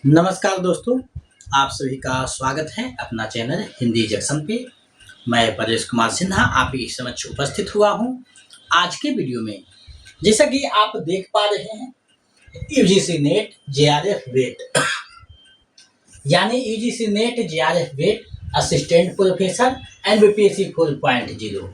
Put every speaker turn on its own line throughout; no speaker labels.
नमस्कार दोस्तों, आप सभी का स्वागत है अपना चैनल हिंदी जंक्शन पे। मैं परेश कुमार सिन्हा आपके समक्ष उपस्थित हुआ हूँ। आज के वीडियो में जैसा कि आप देख पा रहे हैं, यूजीसी नेट जेआरएफ वेट यानी UGC NET JRF wait assistant professor NBPSC 4.0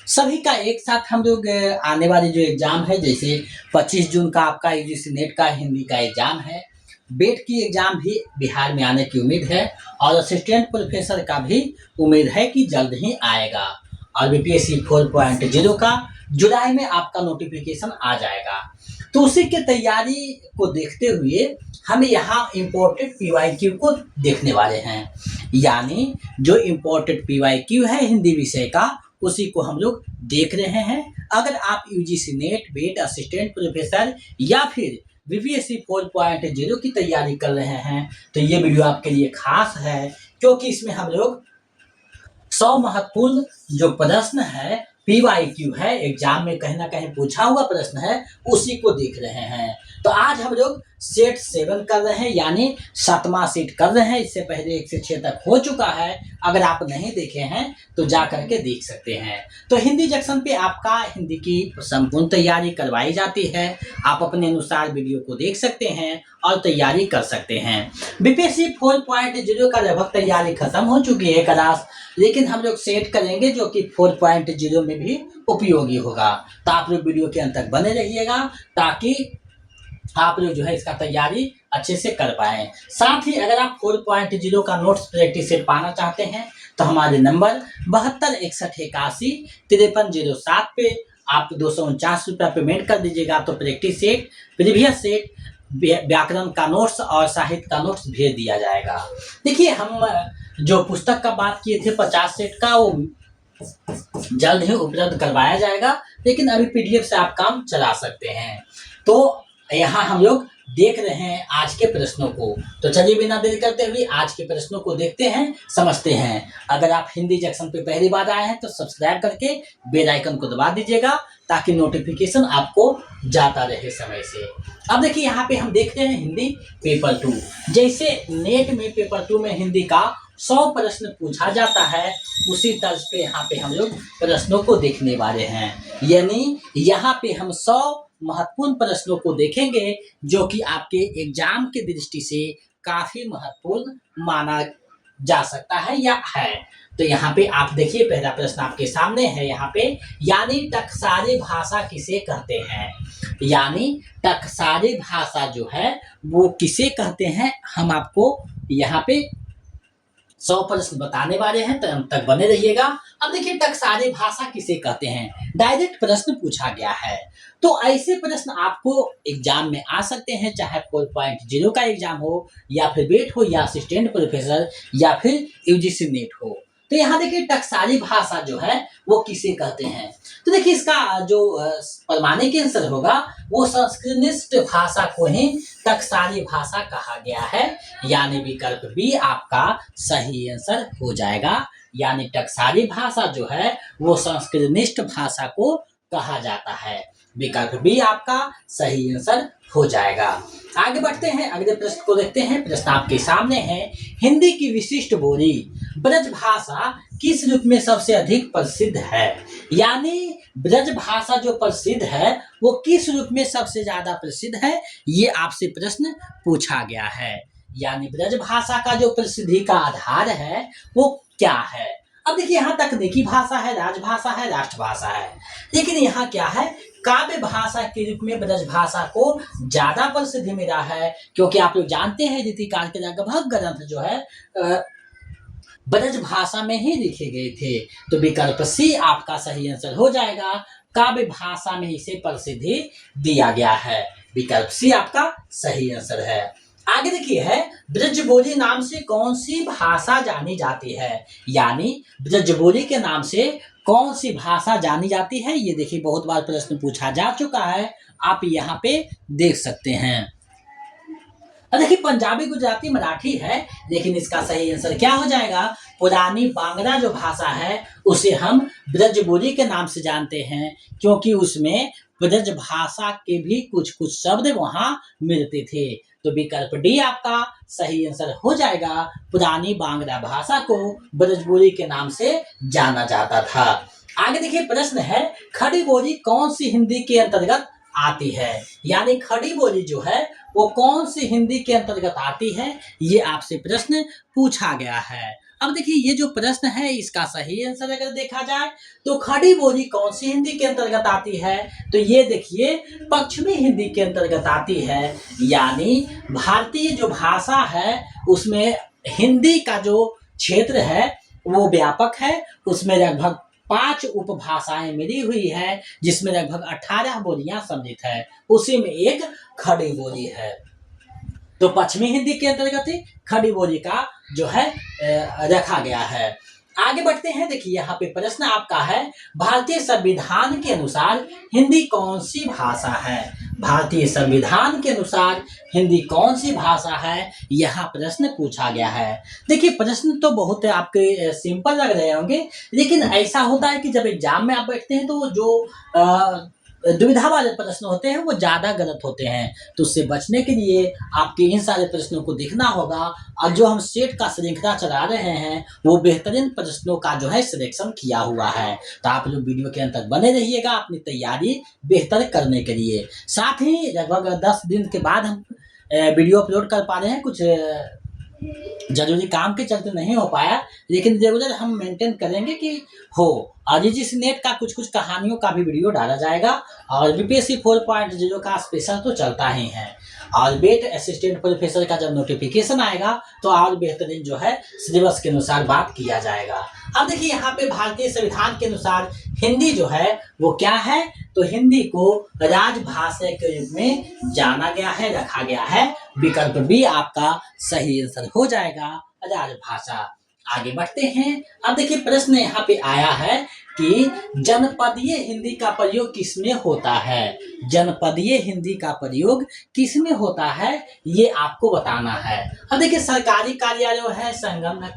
सभी का एक साथ हम लोग आने वाले जो एग्ज़ाम है, जैसे 25 जून का आपका यूजीसी नेट का हिंदी का एग्ज़ाम है, बेट की एग्ज़ाम भी बिहार में आने की उम्मीद है और असिस्टेंट प्रोफेसर का भी उम्मीद है कि जल्द ही आएगा और बीपीएससी 4.0 का जुलाई में आपका नोटिफिकेशन आ जाएगा। तो उसी की तैयारी को देखते हुए हम यहाँ इम्पोर्टेड पीवाईक्यू को देखने वाले हैं, यानी जो इम्पोर्टेड पीवाईक्यू है हिंदी विषय का उसी को हम लोग देख रहे हैं। अगर आप यूजीसी नेट बेट असिस्टेंट प्रोफेसर या फिर बीपीएससी 4.0 की तैयारी कर रहे हैं तो ये वीडियो आपके लिए खास है, क्योंकि इसमें हम लोग 100 महत्वपूर्ण जो प्रश्न है पीवाईक्यू है, एग्जाम में कहीं ना कहीं पूछा हुआ प्रश्न है, उसी को देख रहे हैं। तो आज हम लोग सेट 7 कर रहे हैं, यानी 7वां सेट कर रहे हैं। इससे पहले 1 से 6 तक हो चुका है। अगर आप नहीं देखे हैं तो जा करके देख सकते हैं। तो हिंदी जंक्शन पे आपका हिंदी की संपूर्ण तैयारी करवाई जाती है। आप अपने अनुसार वीडियो को देख सकते हैं और तैयारी कर सकते हैं। बीपीएससी 4.0 का लगभग तैयारी खत्म हो चुकी है क्लास, लेकिन हम लोग सेट करेंगे जो कि 4.0 में भी उपयोगी होगा। तो आप लोग वीडियो के अंत तक बने रहिएगा ताकि आप लोग जो है इसका तैयारी अच्छे से कर पाएँ। साथ ही अगर आप 4.0 का नोट्स प्रैक्टिस सेट पाना चाहते हैं तो हमारे नंबर 7261815307 पे आप 249 रुपया पेमेंट कर दीजिएगा, तो प्रैक्टिस सेट, प्रीवियस सेट, व्याकरण का नोट्स और साहित्य का नोट्स भेज दिया जाएगा। देखिए, हम जो पुस्तक का बात किए थे 50 सेट का, वो जल्द ही उपलब्ध करवाया जाएगा, लेकिन अभी पीडीएफ से आप काम चला सकते हैं। तो यहाँ हम लोग देख रहे हैं आज के प्रश्नों को। तो चलिए बिना देरी करते हुए आज के प्रश्नों को देखते हैं, समझते हैं। अगर आप हिंदी जंक्शन पे पहली बार आए हैं तो सब्सक्राइब करके बेल आइकन को दबा दीजिएगा ताकि नोटिफिकेशन आपको जाता रहे समय से। अब देखिए, यहाँ पे हम देख रहे हैं हिंदी पेपर 2। जैसे नेट में पेपर 2 में हिंदी का 100 प्रश्न पूछा जाता है, उसी तर्ज पे यहाँ पे हम लोग प्रश्नों को देखने वाले हैं। यानी यहाँ पे हम 100 महत्वपूर्ण प्रश्नों को देखेंगे जो कि आपके एग्जाम के दृष्टि से काफी महत्वपूर्ण माना जा सकता है या है। तो यहाँ पे आप देखिए, पहला प्रश्न आपके सामने है यहाँ पे, यानी टकसाली भाषा किसे कहते हैं। यानी टकसाली भाषा जो है वो किसे कहते हैं, हम आपको यहाँ पे 100 प्रश्न बताने वाले हैं, तो अंत तक बने रहिएगा। अब देखिए, टकसाली भाषा किसे कहते हैं, डायरेक्ट प्रश्न पूछा गया है। तो ऐसे प्रश्न आपको एग्जाम में आ सकते हैं, चाहे 4.0 का एग्जाम हो या फिर बेट हो या असिस्टेंट प्रोफेसर या फिर यूजीसी नेट हो। तो यहाँ देखिए, टकसाली भाषा जो है वो किसे कहते हैं। तो देखिए, इसका जो प्रमाणिक आंसर होगा वो संस्कृत भाषा को ही टकसाली भाषा कहा गया है, यानी विकल्प बी आपका सही आंसर हो जाएगा। यानी टकसाली भाषा जो है वो संस्कृत भाषा को कहा जाता है, विकल्प बी आपका सही आंसर हो जाएगा। आगे बढ़ते हैं, अगले प्रश्न को देखते हैं। प्रश्न आपके सामने है, हिंदी की विशिष्ट बोली ब्रज भाषा किस रूप में सबसे अधिक प्रसिद्ध है। यानी ब्रज भाषा जो प्रसिद्ध है वो किस रूप में सबसे ज्यादा प्रसिद्ध है, ये आपसे प्रश्न पूछा गया है। यानी ब्रज भाषा का जो प्रसिद्धि का आधार है वो क्या है। अब देखिए, यहाँ तकनीकी भाषा है, राजभाषा है, राष्ट्रभाषा है, लेकिन यहाँ क्या है, काव्य भाषा के रूप में ब्रज भाषा को ज्यादा प्रसिद्धि मिला है, क्योंकि आप लोग जानते हैं रीतिकाल के लगभग ग्रंथ जो है ब्रज भाषा में ही लिखे गए थे। तो विकल्प सी आपका सही आंसर हो जाएगा, काव्य भाषा में इसे प्रसिद्धि दिया गया है, विकल्प सी आपका सही आंसर है। आगे देखिए है, ब्रजबोली नाम से कौन सी भाषा जानी जाती है। यानी ब्रजबोली के नाम से कौन सी भाषा जानी जाती है, ये देखिए बहुत बार प्रश्न पूछा जा चुका है, आप यहाँ पे देख सकते हैं। देखिए, पंजाबी, गुजराती, मराठी है, लेकिन इसका सही आंसर क्या हो जाएगा, पुरानी बांग्ला जो भाषा है उसे हम ब्रजबोली के नाम से जानते हैं, क्योंकि उसमें ब्रज भाषा के भी कुछ कुछ शब्द वहां मिलते थे। तो विकल्प डी आपका सही आंसर हो जाएगा। पुरानी बांग्ला भाषा को ब्रजबोली के नाम से जाना जाता था। आगे देखिए प्रश्न है, खड़ी बोली कौन सी हिंदी के अंतर्गत आती है? यानी खड़ी बोली जो है वो कौन सी हिंदी के अंतर्गत आती है, ये आपसे प्रश्न पूछा गया है। अब देखिए ये जो प्रश्न है इसका सही आंसर अगर देखा जाए तो खड़ी बोली कौन सी हिंदी के अंतर्गत आती है, तो ये देखिए पश्चिमी हिंदी के अंतर्गत आती है। यानी भारतीय जो भाषा है उसमें हिंदी का जो क्षेत्र है वो व्यापक है, उसमें लगभग 5 उपभाषाएं मिली हुई है, जिसमें लगभग 18 बोलियां सम्मिलित है, उसी में एक खड़ी बोली है। तो पश्चिमी हिंदी के अंतर्गत ही खड़ी बोली का जो है रखा गया है। आगे बढ़ते हैं। देखिए यहाँ पे प्रश्न आपका है, भारतीय संविधान के अनुसार हिंदी कौन सी भाषा है? भारतीय संविधान के अनुसार हिंदी कौन सी भाषा है, यहाँ प्रश्न पूछा गया है। देखिए प्रश्न तो बहुत आपके सिंपल लग रहे होंगे, लेकिन ऐसा होता है कि जब एग्जाम में आप बैठते हैं तो जो दुविधा वाले प्रश्न होते हैं वो ज़्यादा गलत होते हैं। तो उससे बचने के लिए आपके इन सारे प्रश्नों को देखना होगा, और जो हम सेट का श्रृंखला चला रहे हैं वो बेहतरीन प्रश्नों का जो है सिलेक्शन किया हुआ है। तो आप लोग वीडियो के अंत तक बने रहिएगा अपनी तैयारी बेहतर करने के लिए। साथ ही लगभग 10 दिन के बाद हम वीडियो अपलोड कर पा रहे हैं, कुछ जरूरी काम के चलते नहीं हो पाया, लेकिन रेगुलर हम मेंटेन करेंगे कि हो। और यूजीसी नेट का कुछ कहानियों का भी वीडियो डाला जाएगा, और बीपीएससी 4.0 का स्पेशल तो चलता ही है। और वेट असिस्टेंट प्रोफेसर का जब नोटिफिकेशन आएगा तो और बेहतरीन जो है सिलेबस के अनुसार बात किया जाएगा। अब देखिए यहाँ पे भारतीय संविधान के अनुसार हिंदी जो है वो क्या है, तो हिंदी को राजभाषा के रूप में जाना गया है, रखा गया है। विकल्प बी आपका सही आंसर हो जाएगा, राजभाषा। आगे बढ़ते हैं। अब देखिए प्रश्न यहाँ पे आया है कि जनपदीय हिंदी का प्रयोग किसमें होता है? जनपदीय हिंदी का प्रयोग किसमें होता है, ये आपको बताना है। अब देखिए सरकारी कार्यालयों है, संगठन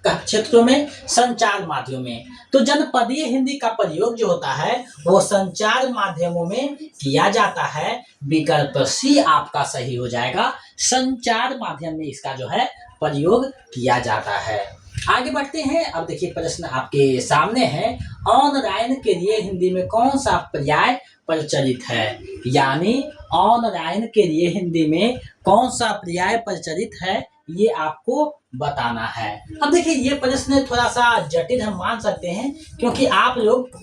क्षेत्रों में, संचार माध्यमों में, तो जनपदीय हिंदी का प्रयोग जो होता है वो संचार माध्यमों में किया जाता है। विकल्प सी आपका सही हो जाएगा, संचार माध्यम में इसका जो है प्रयोग किया जाता है। आगे बढ़ते हैं। अब देखिए प्रश्न आपके सामने है, ऑनलाइन के लिए हिंदी में कौन सा पर्याय प्रचलित है? यानी ऑनलाइन के लिए हिंदी में कौन सा पर्याय प्रचलित है, ये आपको बताना है। अब देखिए ये प्रश्न थोड़ा सा जटिल हम मान सकते हैं, क्योंकि आप लोग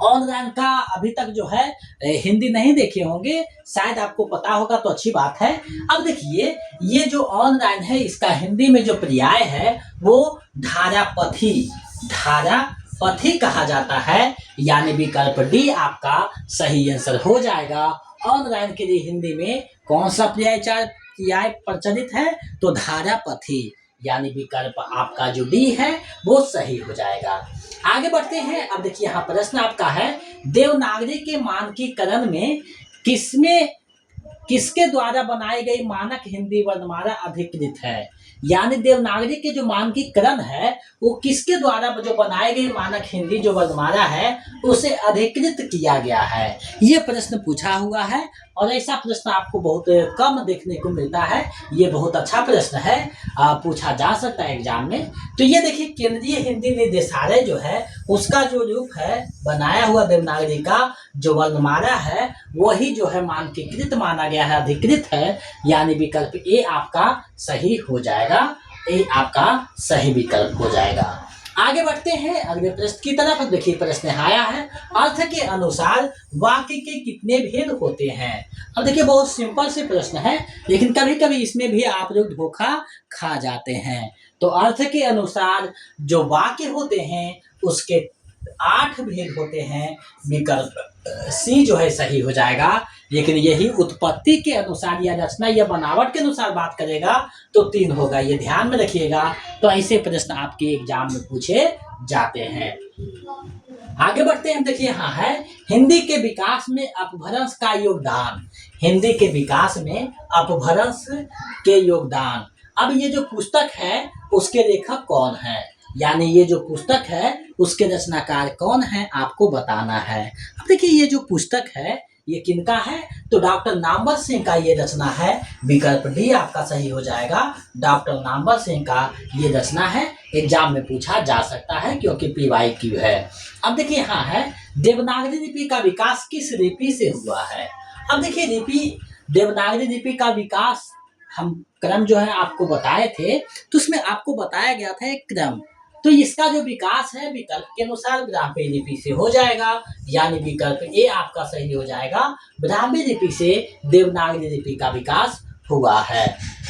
ऑनलाइन का अभी तक जो है हिंदी नहीं देखे होंगे, शायद आपको पता होगा तो अच्छी बात है। अब देखिए ये जो ऑनलाइन है इसका हिंदी में जो पर्याय है वो धारापथी, धारापथी कहा जाता है। यानी विकल्प डी आपका सही आंसर हो जाएगा। ऑनलाइन के लिए हिंदी में कौन सा पर्याय प्रचलित है, तो धारापथी, यानी विकल्प आपका जो डी है वो सही हो जाएगा। आगे बढ़ते हैं। अब देखिए यहाँ प्रश्न आपका है, देवनागरी के मानकीकरण में किसके द्वारा बनाई गई मानक हिंदी वर्णमाला अधिकृत है? यानी देवनागरी के जो मानकीकरण है वो किसके द्वारा जो बनाई गई मानक हिंदी जो वर्णमाला है उसे अधिकृत किया गया है, ये प्रश्न पूछा हुआ है। और ऐसा प्रश्न आपको बहुत कम देखने को मिलता है, ये बहुत अच्छा प्रश्न है, पूछा जा सकता है एग्जाम में। तो ये देखिए केंद्रीय हिंदी निर्देशालय जो है उसका जो रूप है बनाया हुआ देवनागरी का जो वर्णमाला है वही जो है मानकीकृत माना गया है, अधिकृत है। यानी विकल्प ए आपका सही हो जाएगा, ए आपका सही विकल्प हो जाएगा। आगे बढ़ते हैं अगले प्रश्न की तरफ। देखिए प्रश्न आया है, अर्थ के अनुसार वाक्य के कितने भेद होते हैं? अब देखिए बहुत सिंपल से प्रश्न है, लेकिन कभी कभी इसमें भी आप लोग धोखा खा जाते हैं। तो अर्थ के अनुसार जो वाक्य होते हैं उसके 8 भेद होते हैं। विकल्प सी जो है सही हो जाएगा। लेकिन यही उत्पत्ति के अनुसार या रचना या बनावट के अनुसार बात करेगा तो 3 होगा, ये ध्यान में रखिएगा। तो ऐसे प्रश्न आपके एग्जाम में पूछे जाते हैं। आगे बढ़ते हैं। देखिए यहाँ है, हिंदी के विकास में अपभ्रंश का योगदान। हिंदी के विकास में अपभ्रंश के योगदान। अब ये जो पुस्तक है उसके लेखक कौन है, यानी ये जो पुस्तक है उसके रचनाकार कौन है आपको बताना है। अब देखिए ये जो पुस्तक है ये किनका है? तो डॉक्टर नामवर सिंह का ये रचना है। विकल्प डी आपका सही हो जाएगा। डॉक्टर नामवर सिंह का ये रचना है, एग्जाम में पूछा जा सकता है क्योंकि PYQ है। अब देखिए यहाँ है, देवनागरी लिपि का विकास किस लिपि से हुआ है? अब देखिए देवनागरी लिपि का विकास हम क्रम जो है आपको बताए थे, तो उसमें आपको बताया गया था एक क्रम। तो इसका जो विकास है विकल्प के अनुसार ब्राह्मी लिपि से हो जाएगा, यानी विकल्प ए आपका सही हो जाएगा। ब्राह्मी लिपि से देवनागरी लिपि का विकास हुआ है।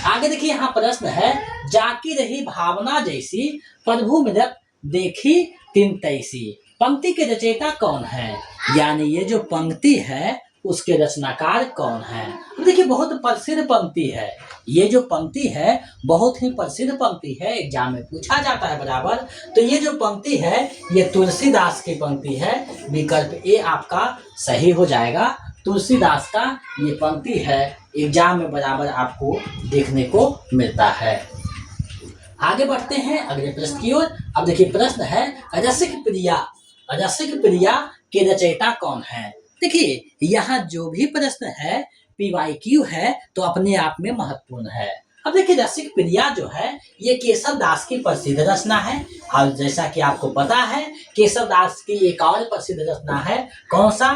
आगे देखिए यहाँ प्रश्न है, जाकी रही भावना जैसी प्रभु मृत देखी तिन तैसी। पंक्ति के रचयिता कौन है? यानी ये जो पंक्ति है उसके रचनाकार कौन है? देखिए बहुत प्रसिद्ध पंक्ति है, ये जो पंक्ति है बहुत ही प्रसिद्ध पंक्ति है, एग्जाम में पूछा जाता है बराबर। तो ये जो पंक्ति है ये तुलसीदास की पंक्ति है। विकल्प ए आपका सही हो जाएगा। तुलसीदास का ये पंक्ति है, एग्जाम में बराबर आपको देखने को मिलता है। आगे बढ़ते हैं अगले प्रश्न की ओर। अब देखिए प्रश्न है, रसिक प्रिया के रचयिता कौन है? देखिए यहाँ जो भी प्रश्न है PYQ है तो अपने आप में महत्वपूर्ण है। अब देखिए रसिक प्रिया जो है ये केशव दास की प्रसिद्ध रचना है, और जैसा कि आपको पता है केशव दास की एक और प्रसिद्ध रचना है, कौन सा?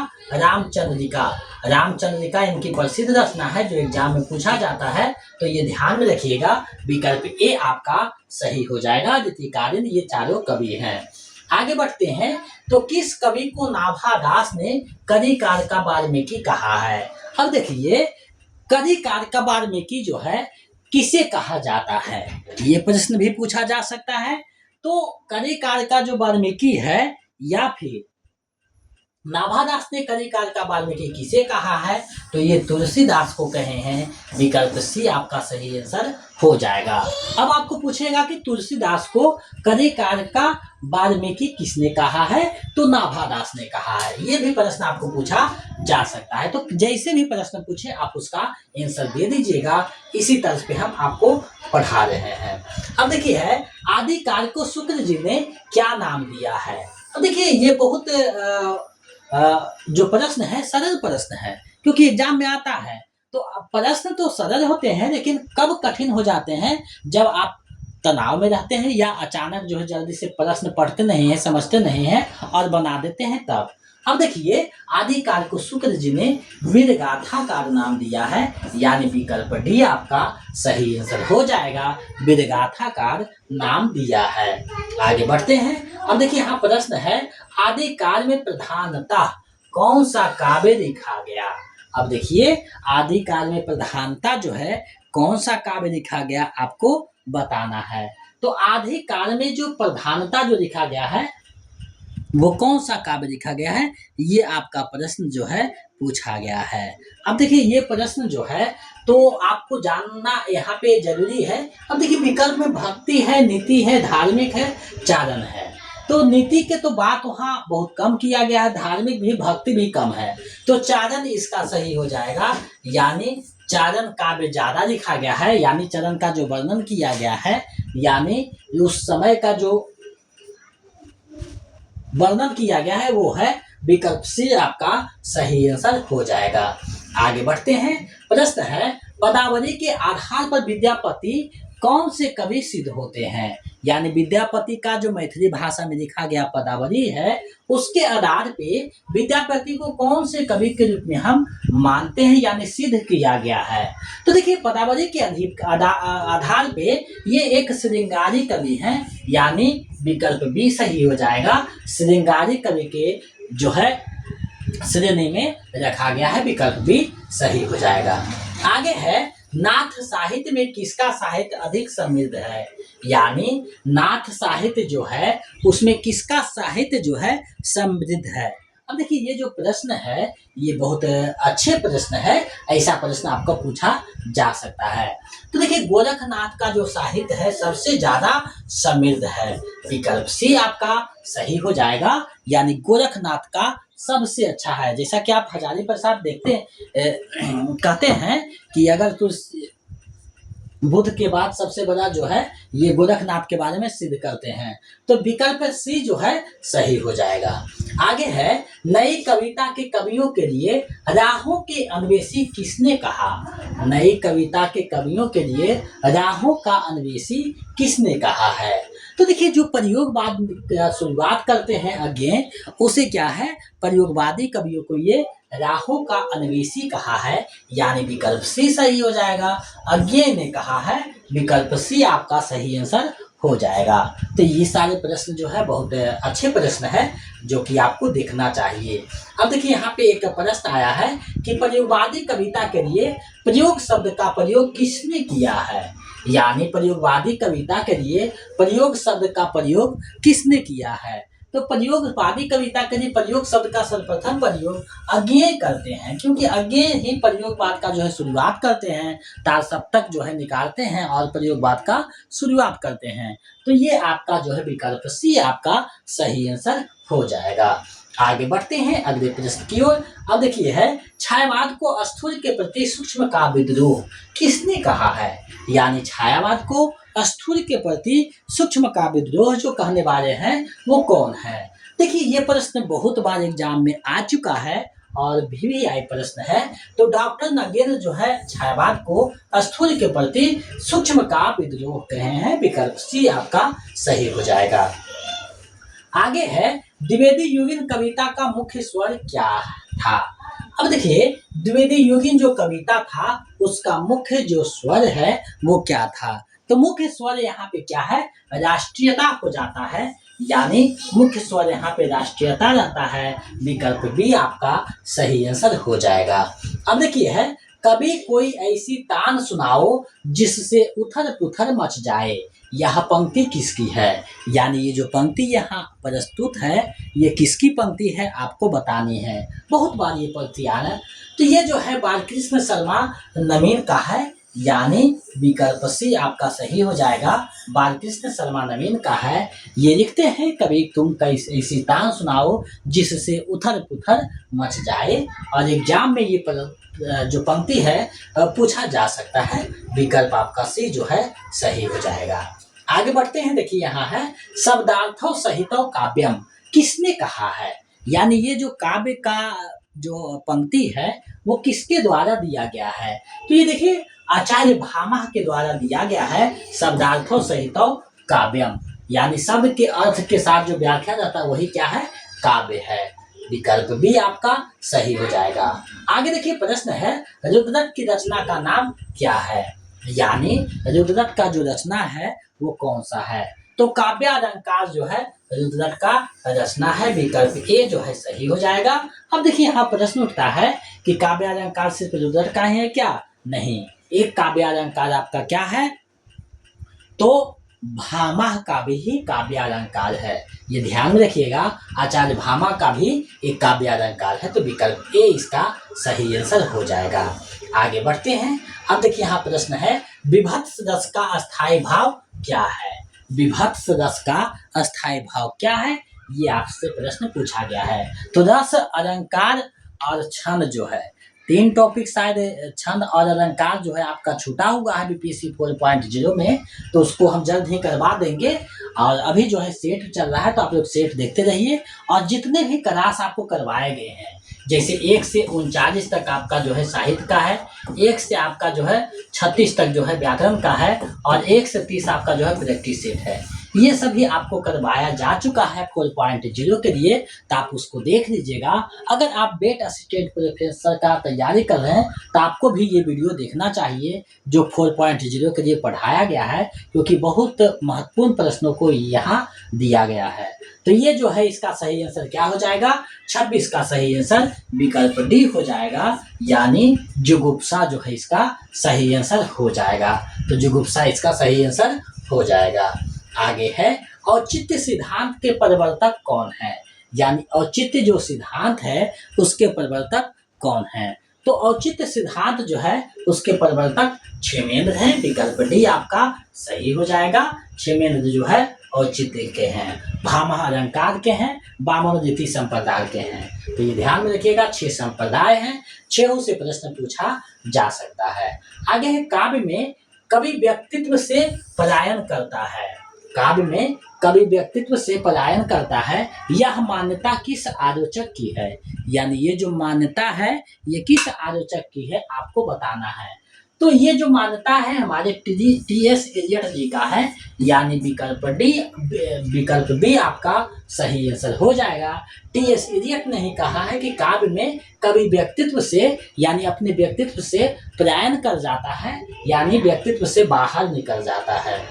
रामचंद्रिका इनकी प्रसिद्ध रचना है जो एग्जाम में पूछा जाता है। तो ये ध्यान में रखिएगा, विकल्प ए आपका सही हो जाएगा। रीतिकालीन ये चारों कवि हैं। आगे बढ़ते हैं, तो किस कवि को नाभादास ने करिकार का वाल्मीकि कहा है? अब देखिए करिकार का वाल्मीकि जो है किसे कहा जाता है, ये प्रश्न भी पूछा जा सकता है। तो करिकार का जो वाल्मीकि है या फिर नाभादास ने करिकार का वाल्मीकि किसे कहा है? तो ये तुलसीदास को कहे हैं। विकल्प सी आपका सही आंसर हो जाएगा। अब आपको पूछेगा कि तुलसीदास को करिकार का वाल्मीकि किसने कहा है? तो नाभादास ने कहा है। ये भी प्रश्न आपको पूछा जा सकता है। तो जैसे भी प्रश्न पूछे आप उसका आंसर दे दीजिएगा। इसी तर्ज पे हम आपको पढ़ा रहे हैं। अब देखिए है, आदिकाल को शुक्र जी ने क्या नाम दिया है? अब देखिए ये बहुत जो प्रश्न है सरल प्रश्न है, क्योंकि एग्जाम में आता है। तो प्रश्न तो सरल होते हैं लेकिन कब कठिन हो जाते हैं? जब आप तनाव में रहते हैं या अचानक जो है जल्दी से प्रश्न पढ़ते नहीं है, समझते नहीं है और बना देते हैं तब। अब देखिए आदिकाल को शुक्र जी ने वीरगाथाकार नाम दिया है, यानी विकल्प डी आपका सही आंसर हो जाएगा। वीरगाथाकार नाम दिया है। आगे बढ़ते हैं। अब देखिए यहाँ प्रश्न है, आदिकाल में प्रधानतः कौन सा काव्य लिखा गया? अब देखिए आदिकाल में प्रधानता जो है कौन सा काव्य लिखा गया आपको बताना है। तो आदिकाल में जो प्रधानता जो लिखा गया है वो कौन सा काव्य लिखा गया है, ये आपका प्रश्न जो है पूछा गया है। अब देखिए ये प्रश्न जो है तो आपको जानना यहाँ पे जरूरी है। अब देखिए विकल्प में भक्ति है, नीति है, धार्मिक है, चारण है। तो नीति के तो बात वहाँ बहुत कम किया गया है, धार्मिक भी, भक्ति भी कम है। तो चारण इसका सही हो जाएगा, यानी चारण काव्य ज्यादा लिखा गया है, यानी चरण का जो वर्णन किया गया है, यानी उस समय का जो वर्णन किया गया है वो है। विकल्प सी आपका सही आंसर हो जाएगा। आगे बढ़ते हैं। प्रश्न है, पदावली के आधार पर विद्यापति कौन से कवि सिद्ध होते हैं? यानी विद्यापति का जो मैथिली भाषा में लिखा गया पदावली है उसके आधार पे विद्यापति को कौन से कवि के रूप में हम मानते हैं, यानी सिद्ध किया गया है। तो देखिए पदावली के आधार पे ये एक श्रृंगारी कवि हैं, यानी विकल्प बी सही हो जाएगा। श्रृंगारी कवि के जो है श्रेणी में रखा गया है, विकल्प बी सही हो जाएगा। आगे है, नाथ साहित्य में किसका साहित्य अधिक समृद्ध है? यानी नाथ साहित्य जो है उसमें किसका साहित्य जो है समृद्ध है? अब देखिए ये जो प्रश्न है ये बहुत अच्छे प्रश्न है, ऐसा प्रश्न आपको पूछा जा सकता है। तो देखिए गोरखनाथ का जो साहित्य है सबसे ज्यादा समृद्ध है। विकल्प सी आपका सही हो जाएगा, यानी गोरखनाथ का सबसे अच्छा है। जैसा कि आप हजारी प्रसाद देखते कहते हैं कि अगर बुध के बाद सबसे बड़ा जो है ये गोरखनाथ के बारे में सिद्ध करते हैं। तो विकल्प सी जो है सही हो जाएगा। आगे है, नई कविता के कवियों के लिए राहों के अन्वेषी किसने कहा? नई कविता के कवियों के लिए राहों का अन्वेषी किसने कहा है? तो देखिए, जो प्रयोगवाद शुरुआत करते हैं अज्ञे, उसे क्या है, प्रयोगवादी कवियों को ये राहों का अन्वेषी कहा है, यानी विकल्प सी सही हो जाएगा। अज्ञे ने कहा है, विकल्प सी आपका सही आंसर हो जाएगा। तो ये सारे प्रश्न जो है बहुत अच्छे प्रश्न है, जो कि आपको देखना चाहिए। अब देखिए, यहाँ पे एक प्रश्न आया है कि प्रयोगवादी कविता के लिए प्रयोग शब्द का प्रयोग किसने किया है? यानी प्रयोगवादी कविता के लिए प्रयोग शब्द का प्रयोग किसने किया है? तो प्रयोगवादी कविता के लिए प्रयोग शब्द का सर्वप्रथम प्रयोग अज्ञेय करते हैं, क्योंकि अज्ञेय ही प्रयोगवाद का जो है शुरुआत करते हैं, तार सप्तक जो है निकालते हैं और प्रयोगवाद का शुरुआत करते हैं। तो ये आपका जो है विकल्प सी आपका सही आंसर हो जाएगा। आगे बढ़ते हैं अगले प्रश्न की ओर। अब देखिए है, छायावाद को स्थूल के प्रति सूक्ष्म का विद्रोह किसने कहा है? यानी छायावाद को स्थूल के प्रति सूक्ष्म का विद्रोह जो कहने वाले हैं वो कौन है? देखिए, ये प्रश्न बहुत बार एग्जाम में आ चुका है और VVI प्रश्न है। तो डॉक्टर नगेन्द्र जो है छायावाद को स्थूल के प्रति सूक्ष्म का विद्रोह कहे हैं, विकल्प सी आपका सही हो जाएगा। आगे है, द्विवेदी योगिन कविता का मुख्य स्वर क्या था? अब देखिए, द्विवेदी योगिन जो कविता था उसका मुख्य जो स्वर है वो क्या था? तो मुख्य स्वर यहाँ पे क्या है, राष्ट्रीयता हो जाता है, यानी मुख्य स्वर यहाँ पे राष्ट्रीयता रहता है, विकल्प बी आपका सही आंसर हो जाएगा। अब देखिए है, कभी कोई ऐसी तान सुनाओ जिससे उथल पुथल मच जाए, यह पंक्ति किसकी है? यानी ये जो पंक्ति यहाँ प्रस्तुत है ये किसकी पंक्ति है आपको बतानी है। बहुत बार ये पंक्ति आ रहा है। तो ये जो है बालकृष्ण शर्मा नवीन का है, यानी विकल्प सी आपका सही हो जाएगा। बालकृष्ण शर्मा नवीन का है। ये लिखते हैं, कभी तुम ऐसी तान सुनाओ जिससे उथल पुथल मच जाए, और एग्जाम में ये जो पंक्ति है पूछा जा सकता है, विकल्प आपका सी जो है सही हो जाएगा। आगे बढ़ते हैं, देखिए यहाँ है, शब्दार्थो सहितो काव्यम किसने कहा है? यानी ये जो काव्य का जो पंक्ति है वो किसके द्वारा दिया गया है? तो ये देखिए, आचार्य भामह के द्वारा दिया गया है, शब्दार्थो सहितो काव्यम, यानी शब्द के अर्थ के साथ जो व्याख्या जाता है वही क्या है, काव्य है, विकल्प भी आपका सही हो जाएगा। आगे देखिए, प्रश्न है, रुद्रक की रचना का नाम क्या है? यानी रुद्रक का जो रचना है वो कौन सा है? तो काव्यालंकार जो है रुद्रक का रचना है, विकल्प ए जो है सही हो जाएगा। अब देखिए, यहाँ प्रश्न उठता है कि काव्यालंकार सिर्फ रुद्रक का ही है क्या? नहीं, एक काव्यालंकार आपका क्या है, तो भामह का भी काव्यालंकार है, ये ध्यान में रखिएगा। आचार्य भामह का भी एक काव्यालंकार है, तो विकल्प ए इसका सही आंसर हो जाएगा। आगे बढ़ते हैं। अब देखिए, यहाँ प्रश्न है, विभत्स रस का अस्थायी भाव क्या है? विभत्स रस का अस्थायी भाव क्या है, ये आपसे प्रश्न पूछा गया है। तो रस, अलंकार और छंद जो है, तीन टॉपिक शायद छंद और अलंकार जो है आपका छूटा हुआ है BPSC 4.0 में, तो उसको हम जल्द ही करवा देंगे। और अभी जो है सेट चल रहा है, तो आप लोग सेट देखते रहिए। और जितने भी क्लास आपको करवाए गए हैं, जैसे 1 से 39 तक आपका जो है साहित्य का है, 1 से आपका जो है 36 तक जो है व्याकरण का है, और 1 से 30 आपका जो है प्रैक्टिस सेट है, ये सभी आपको करवाया जा चुका है 4.0 के लिए, तो आप उसको देख लीजिएगा। अगर आप बेट असिस्टेंट प्रोफेसर का तैयारी कर रहे हैं तो आपको भी ये वीडियो देखना चाहिए जो 4.0 के लिए पढ़ाया गया है, क्योंकि बहुत महत्वपूर्ण प्रश्नों को यहाँ दिया गया है। तो ये जो है इसका सही आंसर क्या हो जाएगा, 26 का सही आंसर विकल्प डी हो जाएगा, यानी जुगुप्सा जो है इसका सही आंसर हो जाएगा। तो जुगुप्सा इसका सही आंसर हो जाएगा। आगे है, औचित्य सिद्धांत के प्रवर्तक कौन है? यानी औचित्य जो सिद्धांत है उसके प्रवर्तक कौन है? तो औचित्य सिद्धांत जो है उसके प्रवर्तक क्षेमेंद्र हैं, विकल्प डी आपका सही हो जाएगा। क्षेमेंद्र जो है औचित्य के हैं, भामह अलंकार के हैं, वामनोदिती संप्रदाय के हैं। तो ये ध्यान में रखिएगा, 6 संप्रदाय हैं, 6 से प्रश्न पूछा जा सकता है। आगे है, काव्य में कवि व्यक्तित्व से पलायन करता है। काव्य में कवि व्यक्तित्व से पलायन करता है, यह मान्यता किस आलोचक की है? यानी ये जो मान्यता है ये किस आलोचक की है आपको बताना है। तो ये जो मान्यता है हमारे टी.एस. एलियट जी का है, यानी विकल्प डी आपका सही आंसर हो जाएगा। टी.एस. एलियट ने ही कहा है कि काव्य में कवि व्यक्तित्व से यानी अपने व्यक्तित्व से पलायन कर जाता है, यानी व्यक्तित्व से बाहर निकल जाता है।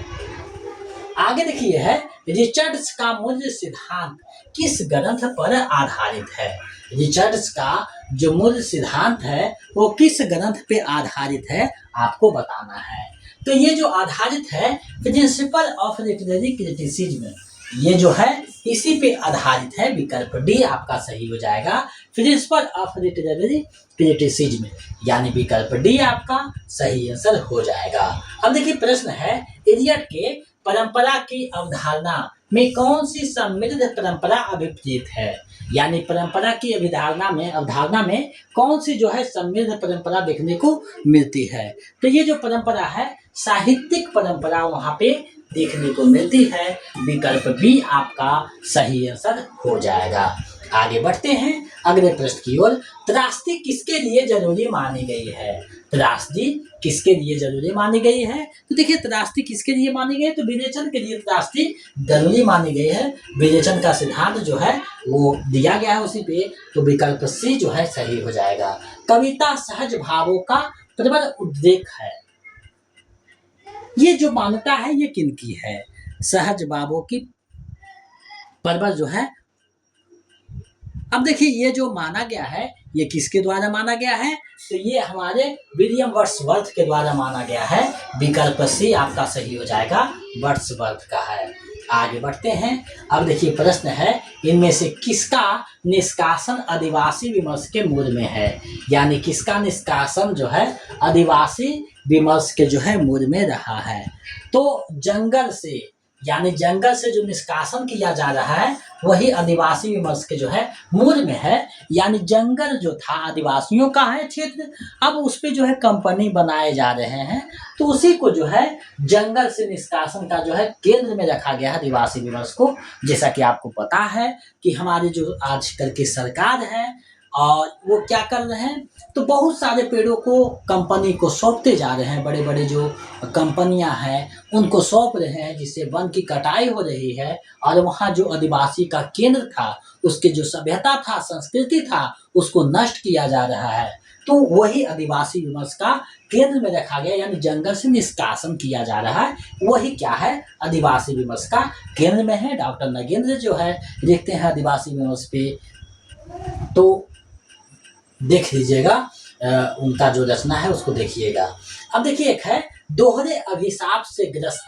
आगे देखिए है, रिचर्ड्स का मूल्य सिद्धांत किस ग्रंथ पर आधारित है? रिचर्ड्स का जो मूल्य सिद्धांत है वो किस ग्रंथ पे आधारित है आपको बताना है। तो ये जो आधारित है प्रिंसिपल ऑफ लिटरेरी क्रिटिसिज्म, ये जो है इसी पे आधारित है। विकल्प डी आपका सही हो जाएगा, प्रिंसिपल ऑफ लिटरेरी क्रिटिसिज्म, यानी विकल्प डी आपका सही आंसर हो जाएगा। अब देखिए प्रश्न है, एलियट के परंपरा की अवधारणा में कौन सी समृद्ध परंपरा अभिप्रेत है? यानी परंपरा की अवधारणा में कौन सी जो है समृद्ध परंपरा देखने को मिलती है? तो ये जो परंपरा है साहित्यिक परंपरा वहाँ पे देखने को मिलती है। विकल्प बी आपका सही आंसर हो जाएगा। आगे बढ़ते हैं अगले प्रश्न की ओर। त्रासदी किसके लिए जरूरी मानी गई है? त्रासदी किसके लिए जरूरी मानी गई है? तो देखिए त्रासदी किसके लिए मानी गई है? तो विवेचन के लिए त्रासदी जरूरी मानी गई है। विवेचन का सिद्धांत जो है वो दिया गया है उसी पे, तो विकल्प सी जो है सही हो जाएगा। कविता सहज भावों का प्रबल उद्रेक है, ये जो मान्यता है ये किनकी है? सहज भावों की प्रबल जो है, अब देखिए ये जो माना गया है ये किसके द्वारा माना गया है? तो ये हमारे विलियम वर्ड्सवर्थ के द्वारा माना गया है। विकल्प सी आपका सही हो जाएगा, वर्ड्सवर्थ का है। आगे बढ़ते हैं। अब देखिए प्रश्न है, इनमें से किसका निष्कासन आदिवासी विमर्श के मूल में है? यानी किसका निष्कासन जो है आदिवासी विमर्श के जो है मूल में रहा है? तो जंगल से, यानी जंगल से जो निष्कासन किया जा रहा है वही आदिवासी विमर्श के जो है मूल में है। यानी जंगल जो था आदिवासियों का है क्षेत्र, अब उस पे जो है कंपनी बनाए जा रहे हैं, तो उसी को जो है जंगल से निष्कासन का जो है केंद्र में रखा गया है आदिवासी विमर्श को। जैसा कि आपको पता है कि हमारी जो आजकल की सरकार है और वो क्या कर रहे हैं, तो बहुत सारे पेड़ों को कंपनी को सौंपते जा रहे हैं। बड़े बड़े जो कंपनियां हैं उनको सौंप रहे हैं, जिससे वन की कटाई हो रही है और वहाँ जो आदिवासी का केंद्र था, उसके जो सभ्यता था, संस्कृति था, उसको नष्ट किया जा रहा है। तो वही आदिवासी विमर्श का केंद्र में रखा गया, यानी जंगल से निष्कासन किया जा रहा है, वही क्या है आदिवासी विमर्श का केंद्र में है। डॉक्टर नगेंद्र जो है देखते हैं आदिवासी विमर्श पे, तो देख लीजिएगा उनका जो रचना है उसको देखिएगा। अब देखिए एक है, दोहरे अभिशाप से ग्रस्त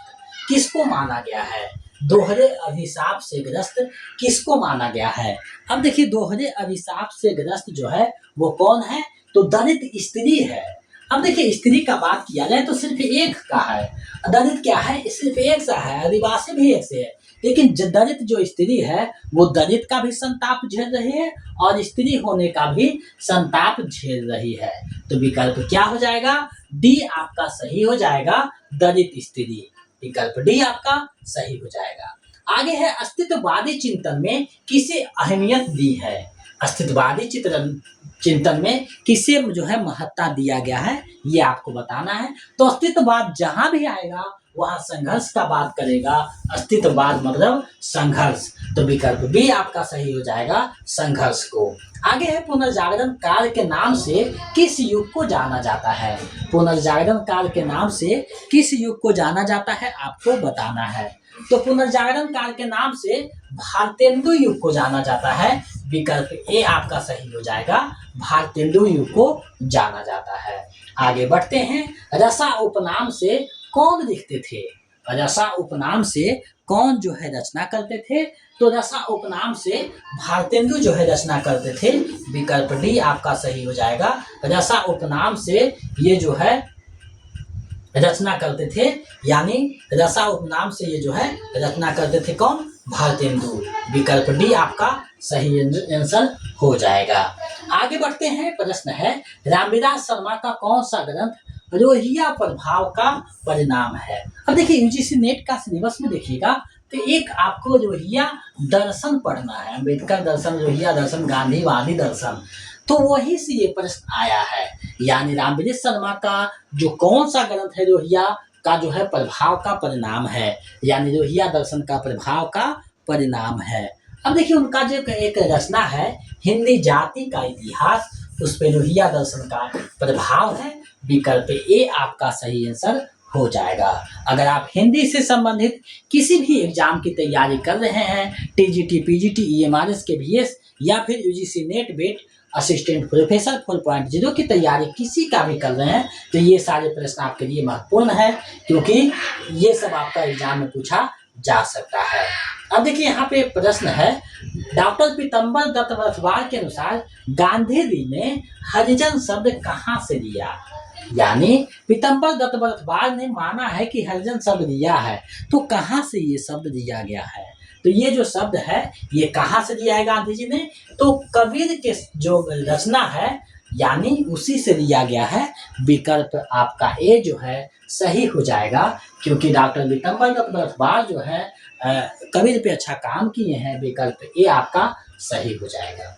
किसको माना गया है? दोहरे अभिशाप से ग्रस्त किसको माना गया है? अब देखिए दोहरे अभिशाप से ग्रस्त जो है वो कौन है? तो दलित स्त्री है। अब देखिए स्त्री का बात किया जाए तो सिर्फ एक का है, दलित क्या है सिर्फ एक सा है, आदिवासी भी एक से है, लेकिन दलित जो स्त्री है वो दलित का भी संताप झेल रही है और स्त्री होने का भी संताप झेल रही है। तो विकल्प क्या हो जाएगा? डी आपका सही हो जाएगा, दलित स्त्री। विकल्प डी आपका सही हो जाएगा। आगे है, अस्तित्ववादी चिंतन में किसे अहमियत दी है? अस्तित्ववादी चिंतन में किसे जो है महत्ता दिया गया है ये आपको बताना है। तो अस्तित्ववाद जहां भी आएगा वहां संघर्ष का बात करेगा। अस्तित्ववाद मतलब संघर्ष, तो विकल्प बी आपका सही हो जाएगा, संघर्ष को। आगे है, पुनर्जागरण काल के नाम से किस युग को जाना जाता है? पुनर्जागरण काल के नाम से किस युग को जाना जाता है आपको बताना है। तो पुनर्जागरण काल के नाम से भारतेंदु युग को जाना जाता है। विकल्प ए आपका सही हो जाएगा, भारतेंदु युग को जाना जाता है। आगे बढ़ते हैं, रसा उपनाम से कौन लिखते थे? रसा उपनाम से कौन जो है रचना करते थे? तो रसा उपनाम से भारतेंदु जो है रचना करते थे। विकल्प डी आपका सही हो जाएगा, रसा उपनाम से ये जो है रचना करते थे, यानी रसा उपनाम से ये जो है रचना करते थे कौन? भारतेंदु। विकल्प डी आपका सही आंसर हो जाएगा। आगे बढ़ते हैं, प्रश्न है, रामविलास शर्मा का कौन सा ग्रंथ रोहिया प्रभाव का परिणाम है। अब देखिए यूजीसी नेट का सिलेबस में देखिएगा तो एक आपको रोहिया दर्शन पढ़ना है, अम्बेडकर दर्शन, रोहिया दर्शन, गांधीवादी दर्शन। तो वही से ये प्रश्न आया है, यानी रामविलास शर्मा का जो कौन सा ग्रंथ है रोहिया का जो है प्रभाव का परिणाम है, यानी रोहिया दर्शन का प्रभाव का परिणाम है। अब देखिए उनका जो एक रचना है हिंदी जाति का इतिहास, उस पे लोहिया दर्शन का प्रभाव है। विकल्प ए आपका सही आंसर हो जाएगा। अगर आप हिंदी से संबंधित किसी भी एग्जाम की तैयारी कर रहे हैं, टीजीटी, पीजीटी, ईएमआरएस, केवीएस या फिर यूजीसी नेट बेट असिस्टेंट प्रोफेसर 4.0 की तैयारी किसी का भी कर रहे हैं, तो ये सारे प्रश्न आपके लिए महत्वपूर्ण है, क्योंकि ये सब आपका एग्जाम में पूछा जा सकता है। अब देखिए यहाँ पे प्रश्न है, डॉक्टर पीतम्बर दत्त वरथवाल के अनुसार गांधी जी ने हरिजन शब्द कहाँ से लिया, यानी पीतम्बर दत्त वरथवाल ने माना है कि हरिजन शब्द लिया है, तो कहाँ से ये शब्द लिया गया है। तो ये जो शब्द है ये कहाँ से लिया है गांधी जी ने, तो कबीर के जो रचना है यानी उसी से लिया गया है। विकल्प आपका ए जो है सही हो जाएगा, क्योंकि डॉक्टर पीतम्बर दत्त वरथवाल जो है कबीर पे अच्छा काम किए हैं। विकल्प ए आपका सही हो जाएगा।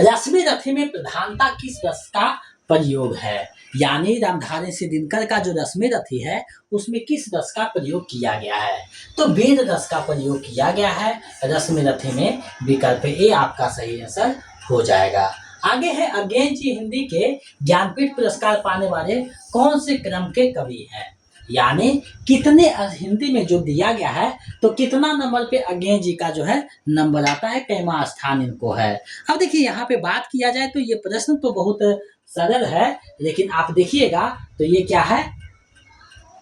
रश्मि रथी में प्रधानता किस रस का प्रयोग है, यानी रामधारी सिंह दिनकर का जो रश्मि रथी है उसमें किस रस का प्रयोग किया गया है, तो वेद रस का प्रयोग किया गया है रश्मि रथी में। विकल्प ए आपका सही आंसर हो जाएगा। आगे है अज्ञेय जी हिंदी के ज्ञानपीठ पुरस्कार पाने वाले कौन से क्रम के कवि हैं, यानी कितने हिंदी में जो दिया गया है तो कितना नंबर पे अज्ञेय जी का जो है नंबर आता है, कैमा स्थान इनको है। अब देखिए यहाँ पे बात किया जाए तो ये प्रश्न तो बहुत सरल है, लेकिन आप देखिएगा तो ये क्या है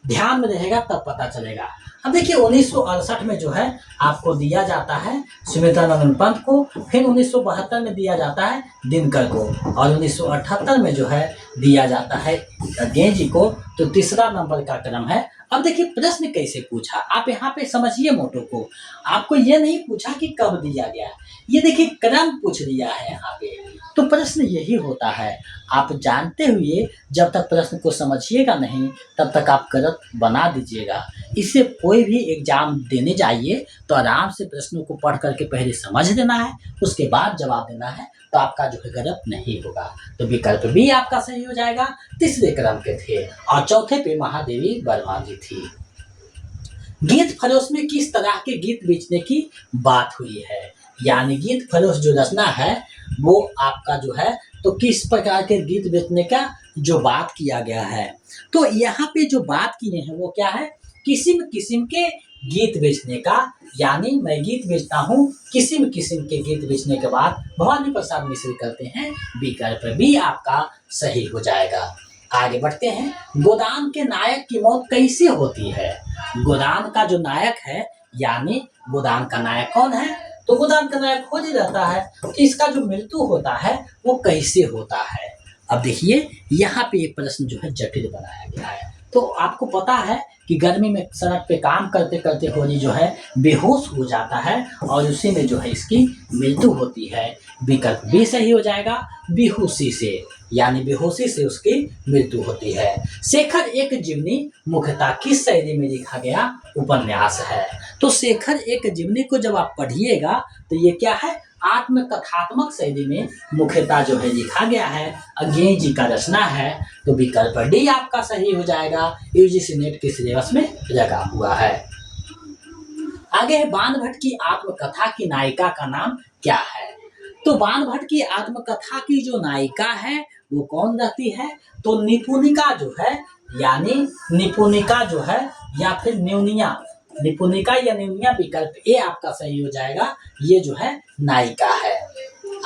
ध्यान में रहेगा तब पता चलेगा। अब देखिए 1968 में जो है आपको दिया जाता है सुमित्रानंद पंत को, फिर 1972 में दिया जाता है दिनकर को, और 1978 में जो है दिया जाता है अज्ञेय जी को। तो तीसरा नंबर का क्रम है। अब देखिए प्रश्न कैसे पूछा, आप यहाँ पे समझिए मोटो को, आपको ये नहीं पूछा कि कब दिया गया, ये देखिए क्रम पूछ लिया है यहाँ पे। तो प्रश्न यही होता है, आप जानते हुए जब तक प्रश्न को समझिएगा नहीं तब तक आप गलत बना दीजिएगा। इससे कोई भी एग्जाम देने जाइए तो आराम से प्रश्नों को पढ़ करके पहले समझ लेना है, उसके बाद जवाब देना है, तो आपका जो है गलत नहीं होगा। तो विकल्प भी आपका सही हो जाएगा। तीसरे क्रम के थे और चौथे पे महादेवी वर्मा जी थी। गीत फरोश में किस तरह के गीत बेचने की बात हुई है, यानी गीत फरोश जो रचना है वो आपका जो है तो किस प्रकार के गीत बेचने का जो बात किया गया है। तो यहाँ पे जो बात किए हैं वो क्या है, किस्म किस्म के गीत बेचने का, यानी मैं गीत बेचता हूँ, किस्म किस्म के गीत बेचने के बाद भवानी प्रसाद मिश्र करते हैं। विकल्प भी आपका सही हो जाएगा। आगे बढ़ते हैं, गोदान के नायक की मौत कैसे होती है। गोदान का जो नायक है यानी गोदान का नायक कौन है, तो गोदान का नायक खोज रहता है, तो इसका जो मृत्यु होता है वो कैसे होता है। अब देखिए यहाँ पे एक प्रश्न जो है जटिल बनाया गया है। तो आपको पता है कि गर्मी में सड़क पे काम करते करते होली जो है बेहोश हो जाता है और उसी में जो है इसकी मृत्यु होती है। विकल्प भी सही हो जाएगा, बेहोशी से, यानी बेहोशी से उसकी मृत्यु होती है। शेखर एक जीवनी मुख्यतः किस शैली में लिखा गया उपन्यास है, तो शेखर एक जीवनी को जब आप पढ़िएगा तो ये क्या है आत्मकथात्मक शैली में मुख्यतः जो है लिखा गया है, अज्ञेय जी का रचना है। तो विकल्प डी आपका सही हो जाएगा, यूजीसी नेट के सिलेबस में लगा हुआ है। आगे है बाण भट्ट की आत्मकथा की नायिका का नाम क्या है, तो बाण भट्ट की आत्मकथा की जो नायिका है वो कौन रहती है, तो निपुणिका जो है, यानी निपुणिका जो है या फिर न्यूनिया, निपुणिका या न्यूनिया। विकल्प ए आपका सही हो जाएगा, ये जो है नायिका है।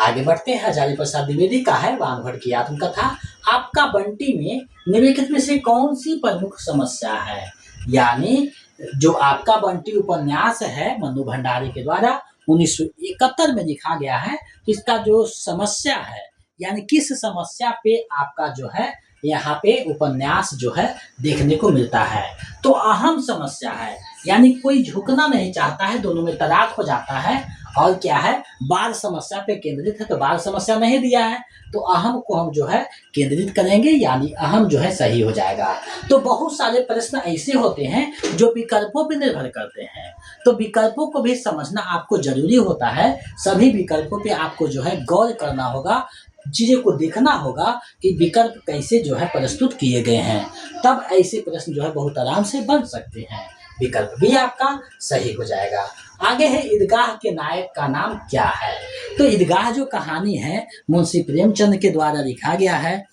आगे बढ़ते हैं, हजारी प्रसाद द्विवेदी का है बाण भट्ट की आत्मकथा। आपका बंटी में निम्नलिखित में से कौन सी प्रमुख समस्या है, यानी जो आपका बंटी उपन्यास है मन्नू भंडारी के द्वारा 1971 में लिखा गया है, इसका जो समस्या है यानी किस समस्या पे आपका जो है यहाँ पे उपन्यास जो है देखने को मिलता है। तो अहम समस्या है, यानी कोई झुकना नहीं चाहता है, दोनों में तड़ाक हो जाता है। और क्या है, बाल समस्या पे केंद्रित है, तो बाल समस्या नहीं दिया है, तो अहम को हम जो है केंद्रित करेंगे, यानी अहम जो है सही हो जाएगा। तो बहुत सारे प्रश्न ऐसे होते हैं जो विकल्पों पर निर्भर करते हैं, तो विकल्पों को भी समझना आपको जरूरी होता है। सभी विकल्पों पे आपको जो है गौर करना होगा, चीज़ों को देखना होगा कि विकल्प कैसे जो है प्रस्तुत किए गए हैं, तब ऐसे प्रश्न जो है बहुत आराम से बन सकते हैं। विकल्प भी आपका सही हो जाएगा। आगे है, ईदगाह के नायक का नाम क्या है। तो ईदगाह जो कहानी है मुंशी प्रेमचंद के द्वारा लिखा गया है।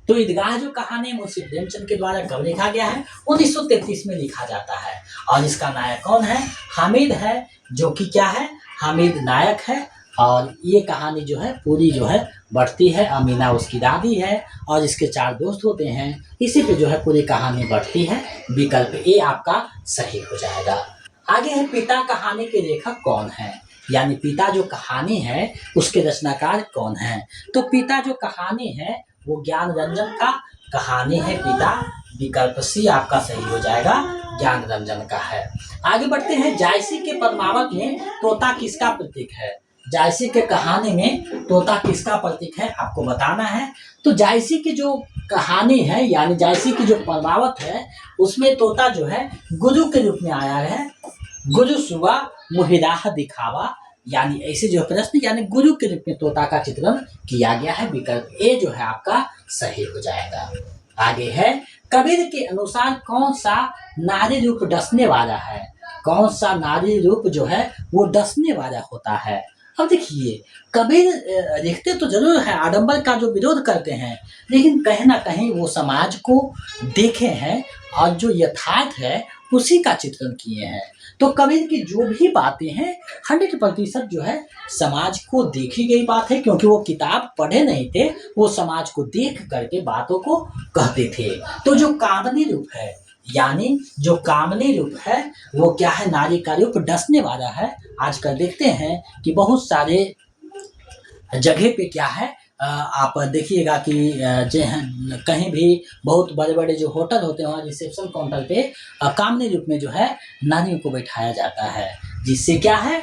तो ईदगाह जो कहानी मुंशी प्रेमचंद के द्वारा कब लिखा गया है, 1933 में लिखा जाता है। और इसका नायक कौन है, हामिद है, जो कि क्या है, हामिद नायक है। और ये कहानी जो है पूरी जो है बढ़ती है, अमीना उसकी दादी है और इसके 4 दोस्त होते हैं, इसी पे जो है पूरी कहानी बढ़ती है। विकल्प ए आपका सही हो जाएगा। आगे है, पिता कहानी के लेखक कौन है, यानी पिता जो कहानी है उसके रचनाकार कौन है। तो पिता जो कहानी है वो ज्ञान रंजन का कहानी है पिता। विकल्प सी आपका सही हो जाएगा, ज्ञान रंजन का है। आगे बढ़ते हैं, जायसी के पद्मावत में तोता किसका प्रतीक है। जायसी के कहानी में तोता किसका प्रतीक है आपको बताना है। तो जायसी की जो कहानी है, यानी जायसी की जो पद्मावत है, उसमें तोता जो है गुरु के रूप में आया है। गुरु सुबह मुहिराह दिखावा, यानी ऐसे जो प्रश्न, यानी गुरु के रूप में तोता का चित्रण किया गया है। विकल्प ए जो है आपका सही हो जाएगा। आगे है, कबीर के अनुसार कौन सा नारी रूप डसने वाला है। कौन सा नारी रूप जो है वो डसने वाला होता है। अब देखिए, कबीर देखते तो जरूर है, आडंबर का जो विरोध करते हैं, लेकिन कहीं ना कहीं वो समाज को देखे हैं और जो यथार्थ है उसी का चित्रण किए हैं। तो कबीर की जो भी बातें हैं 100% जो है समाज को देखी गई बात है, क्योंकि वो किताब पढ़े नहीं थे, वो समाज को देख करके बातों को कहते थे। तो जो कामनी रूप है, यानी जो कामनी रूप है वो क्या है, नारी का रूप डसने वाला है। आजकल देखते हैं कि बहुत सारे जगह पे क्या है, आप देखिएगा कि कहीं भी बहुत बड़े बड़े जो होटल होते हैं वहाँ रिसेप्शन काउंटर पे कामनी रूप में जो है नारियों को बैठाया जाता है, जिससे क्या है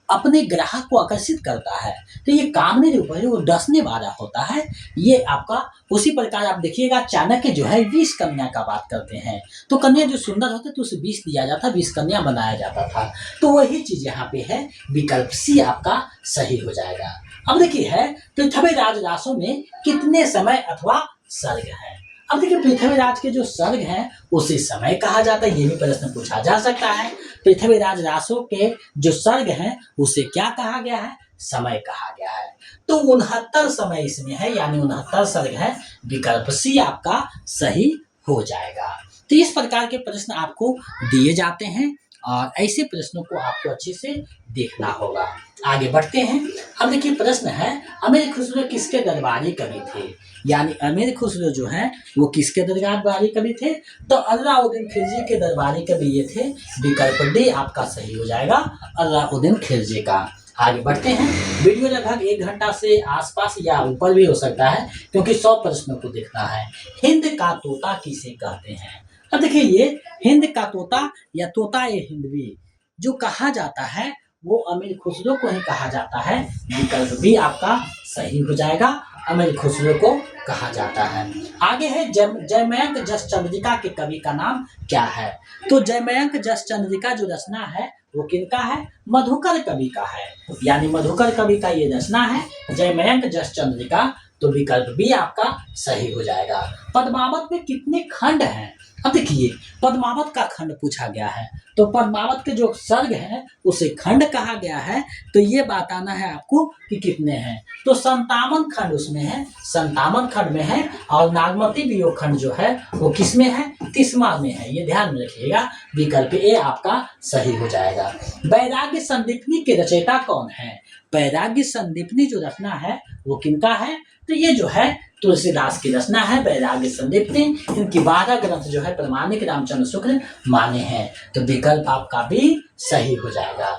अपने ग्राहक को आकर्षित करता है। तो ये कामनी रूप है, वो डसने वाला होता है। ये आपका उसी प्रकार आप देखिएगा, चाणक्य जो है 20 कन्या का बात करते हैं, तो कन्या जो सुंदर होते तो उसे 20 दिया जाता, 20 कन्या बनाया जाता था। तो वही चीज यहाँ पे है, विकल्प सी आपका सही हो जाएगा। अब देखिए है, पृथ्वीराज रासों में कितने समय अथवा सर्ग है। अब देखिए, पृथ्वीराज के जो सर्ग हैं उसे समय कहा जाता है, ये भी प्रश्न पूछा जा सकता है। पृथ्वीराज रासों के जो सर्ग हैं उसे क्या कहा गया है, समय कहा गया है। तो 69 समय इसमें है, यानी 69 सर्ग है। विकल्प सी आपका सही हो जाएगा। तो इस प्रकार के प्रश्न आपको दिए जाते हैं और ऐसे प्रश्नों को आपको अच्छे से देखना होगा। आगे बढ़ते हैं। अब देखिए, प्रश्न है, अमीर खुसरो किसके दरबारी कवि थे। यानी अमीर खुसरो जो है वो किसके दरबारी कवि थे, तो अलाउद्दीन खिलजी के दरबारी कवि ये थे। विकल्प डी आपका सही हो जाएगा, अलाउद्दीन खिलजी का। आगे बढ़ते हैं। वीडियो लगभग 1 घंटा से आसपास या ऊपर भी हो सकता है, क्योंकि 100 प्रश्नों को देखना है। हिंद का तोता किसे कहते हैं। अब देखिए, ये हिंद का तोता या तोता ए हिंदवी जो कहा जाता है वो अमीर खुसरो को ही कहा जाता है। विकल्प भी आपका सही हो जाएगा, अमीर खुसरो को कहा जाता है। आगे है, जयमयंक जसचंद्रिका के कवि का नाम क्या है। तो जयमयंक जसचंद्रिका जो रचना है वो किनका है, मधुकर कवि का है। यानी मधुकर कवि का ये रचना है जयमयंक जसचंद्रिका। तो विकल्प भी आपका सही हो जाएगा। पद्मावत में कितने खंड हैं। अब देखिए, पद्मावत का खंड पूछा गया है, तो पद्मावत के जो सर्ग है उसे खंड कहा गया है। तो ये बताना है आपको कि कितने हैं। तो 57 खंड उसमें है, 57 खंड में है। और नागमती वियोग खंड जो है वो किसमें है, 30वां में है, ये ध्यान में रखिएगा। विकल्प ए आपका सही हो जाएगा। वैराग्य संदीपनी के रचयिता कौन है। वैराग्य संदीपनी जो रचना है वो किनका है, तो ये जो है तुलसीदास की रचना है वैराग्य संदीपनी। इनकी 12 ग्रंथ जो है प्रामाणिक रामचंद्र शुक्ल माने हैं। तो विकल्प आपका भी सही हो जाएगा।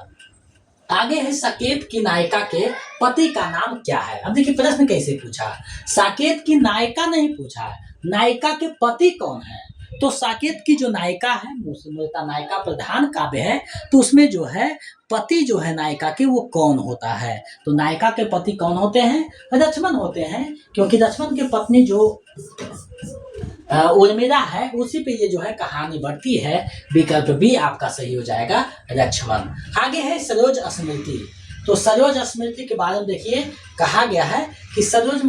आगे है साकेत की नायिका के पति का नाम क्या है। अब देखिए प्रश्न कैसे पूछा, साकेत की नायिका नहीं पूछा है, नायिका के पति कौन है। तो साकेत की जो नायिका है, मूलतः नायिका प्रधान काव्य है, तो उसमें जो है पति जो है नायिका के वो कौन होता है। तो नायिका के पति कौन होते हैं, लक्ष्मण होते हैं, क्योंकि लक्ष्मण की पत्नी जो उर्मिला है उसी पे ये जो है कहानी बढ़ती है। विकल्प बी आपका सही हो जाएगा, लक्ष्मण। आगे है सरोज स्मृति। तो सरोज स्मृति के बारे में देखिए कहा गया है कि सरोज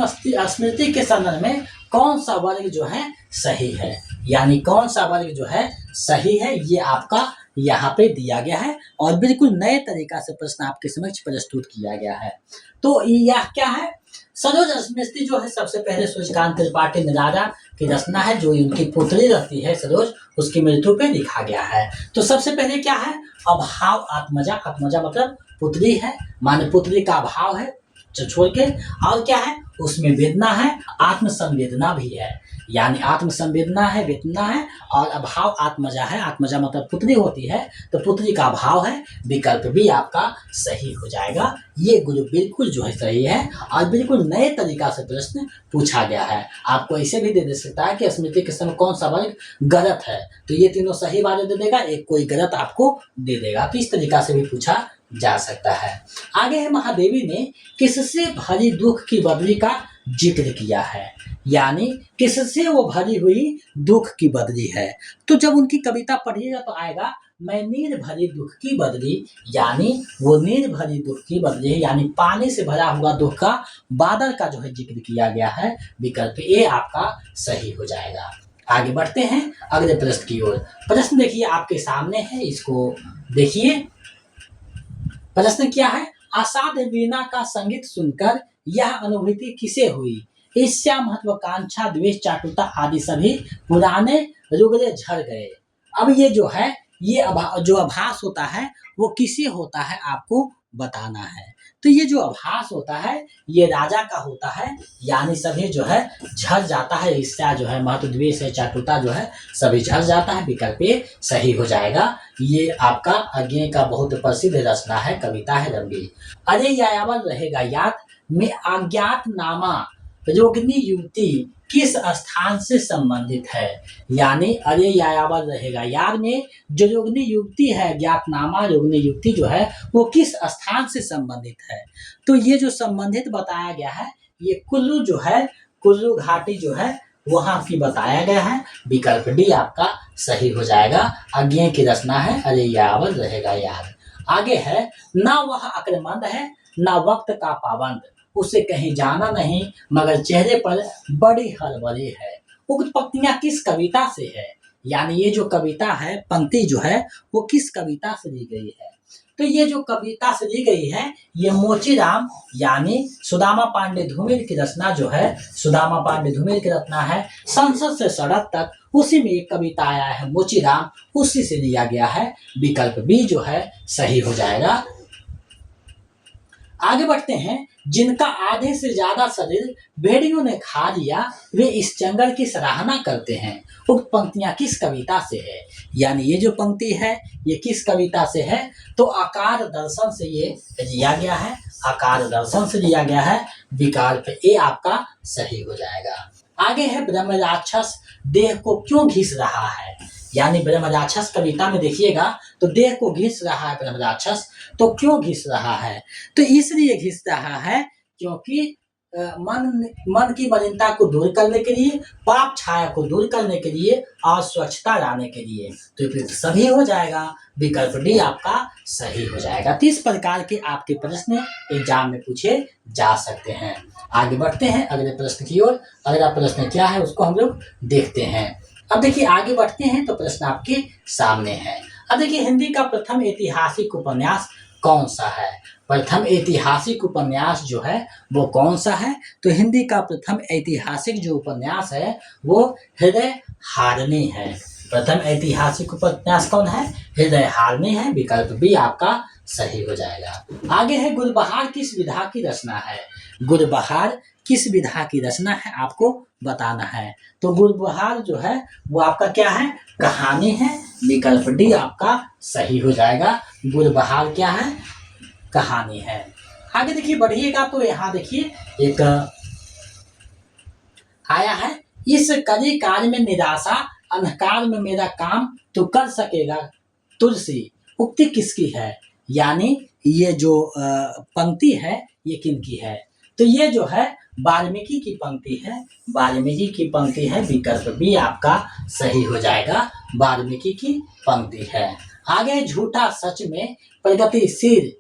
स्मृति के संदर्भ में कौन सा वर्ग जो है सही है, यानी कौन सा वर्ग जो है सही है, ये आपका यहाँ पे दिया गया है और बिल्कुल नए तरीका से प्रश्न आपके समक्ष प्रस्तुत किया गया है। तो यह क्या है, सरोज स्मृति जो है सबसे पहले सूर्यकांत त्रिपाठी निराला की रचना है, जो उनकी पुत्री रहती है सरोज, उसकी मृत्यु पे लिखा गया है। तो सबसे पहले क्या है, अभाव आत्मजा, आत्मजा मतलब पुत्री है, माने पुत्री का अभाव है छोड़ के, और क्या है उसमें वेदना है, आत्मसंवेदना भी है, यानी आत्मसंवेदना है, वेदना है, और अभाव आत्मजा है, आत्मजा मतलब पुत्री होती है, तो पुत्री का अभाव है। विकल्प भी आपका सही हो जाएगा। ये गुरु बिल्कुल जो है सही है और बिल्कुल नए तरीका से प्रश्न पूछा गया है। आपको ऐसे भी दे सकता है कि स्मृति के समय कौन सा वर्ग गलत है, तो ये तीनों सही वाले दे देगा, एक कोई गलत आपको दे देगा। तो इस तरीका से भी पूछा जा सकता है। आगे है महादेवी ने किससे भरी दुख की बदली का जिक्र किया है, यानी किससे वो भरी हुई दुख की बदली है। तो जब उनकी कविता पढ़िएगा तो आएगा मैं नीर भरी दुख की बदली, यानी वो नीर भरी दुख की बदली है, यानी पानी से भरा हुआ दुख का बादल का जो है जिक्र किया गया है। विकल्प ए आपका सही हो जाएगा। आगे बढ़ते हैं अगले प्रश्न की ओर। प्रश्न देखिए आपके सामने है, इसको देखिए। प्रश्न क्या है, आषाढ़ वीणा का संगीत सुनकर यह अनुभूति किसे हुई, ईर्ष्या महत्वाकांक्षा द्वेष चाटुता आदि सभी पुराने रुगरे झड़ गए। अब ये जो है ये जो आभास होता है वो किसे होता है आपको बताना है। तो ये जो आभास होता है ये राजा का होता है, यानी सभी जो है झड़ जाता है, ईर्ष्या जो है महत्व द्वेष है चाटुता जो है सभी झड़ जाता है। विकल्प ए सही हो जाएगा। ये आपका अज्ञेय का बहुत प्रसिद्ध रचना है, कविता है रंगी। अरे यायावर रहेगा याद में अज्ञातनामा रोगिणी युवती किस स्थान से संबंधित है, यानी अरे यायावर रहेगा याद में जो रोगिणी युवती है, ज्ञातनामा रोगिणी युवती जो है वो किस स्थान से संबंधित है। तो ये जो संबंधित बताया गया है ये कुल्लू जो है, कुल्लू घाटी जो है वहां की बताया गया है। विकल्प डी आपका सही हो जाएगा। अज्ञेय की रचना है अरे यायावर रहेगा याद। आगे है, ना वह अक्लमंद है ना वक्त का पाबंद, उसे कहीं जाना नहीं मगर चेहरे पर बड़ी हड़बड़ी है। उक्त पंक्तियां किस कविता से है, यानी ये जो कविता है पंक्ति जो है वो किस कविता से ली गई है। तो ये जो कविता से ली गई है ये मोचीराम यानी सुदामा पांडे धूमिल की रचना जो है, सुदामा पांडे धूमिल की रचना है संसद से सड़क तक, उसी में एक कविता आया है मोचीराम, उसी से लिया गया है। विकल्प बी जो है सही हो जाएगा। आगे बढ़ते हैं, जिनका आधे से ज्यादा शरीर भेड़ियों ने खा लिया वे इस जंगल की सराहना करते हैं। उक्त पंक्तियां किस कविता से है, यानी ये जो पंक्ति है ये किस कविता से है। तो आकार दर्शन से ये लिया गया है, आकार दर्शन से लिया गया है। विकल्प ए आपका सही हो जाएगा। आगे है, ब्रह्म राक्षस देह को क्यों घिस रहा है, यानी ब्रह्म राक्षस कविता में देखिएगा तो देह को घिस रहा है ब्रह्म राक्षस, तो क्यों घिस रहा है, तो इसलिए घिस रहा है क्योंकि मन की मलिनता को दूर करने के लिए, पाप छाया को दूर करने के लिए और स्वच्छता लाने के लिए। तो फिर सभी हो जाएगा। विकल्प डी आपका सही हो जाएगा। 30 प्रकार के आपके प्रश्न एग्जाम में पूछे जा सकते हैं। आगे बढ़ते हैं अगले प्रश्न की ओर। अगला प्रश्न क्या है उसको हम लोग देखते हैं। अब देखिए आगे बढ़ते हैं तो प्रश्न आपके सामने है। अब देखिए, हिंदी का प्रथम ऐतिहासिक उपन्यास कौन सा है, प्रथम ऐतिहासिक उपन्यास जो है वो कौन सा है। तो हिंदी का प्रथम ऐतिहासिक जो उपन्यास है वो हृदय हारनी है। प्रथम ऐतिहासिक उपन्यास कौन है, हृदय हारनी है। विकल्प बी आपका सही हो जाएगा। आगे है, गुलबहार किस विधा की रचना है, गुलबहार किस विधा की रचना है आपको बताना है। तो गुलबहार जो है वो आपका क्या है, कहानी है। विकल्प डी आपका सही हो जाएगा। गुलबहार क्या है, कहानी है। आगे देखिए बढ़िएगा तो यहाँ देखिए एक आया है, इस कड़ी कार्य में निराशा, अंधकार में मेरा काम तू कर सकेगा तुलसी। उक्ति किसकी है, यानी ये जो पंक्ति है ये किनकी है, तो ये जो है वाल्मीकि की पंक्ति है, वाल्मीकि की पंक्ति है, विकल्प बी आपका सही हो जाएगा, वाल्मीकि की पंक्ति है। आगे झूठा सच में प्रगतिशील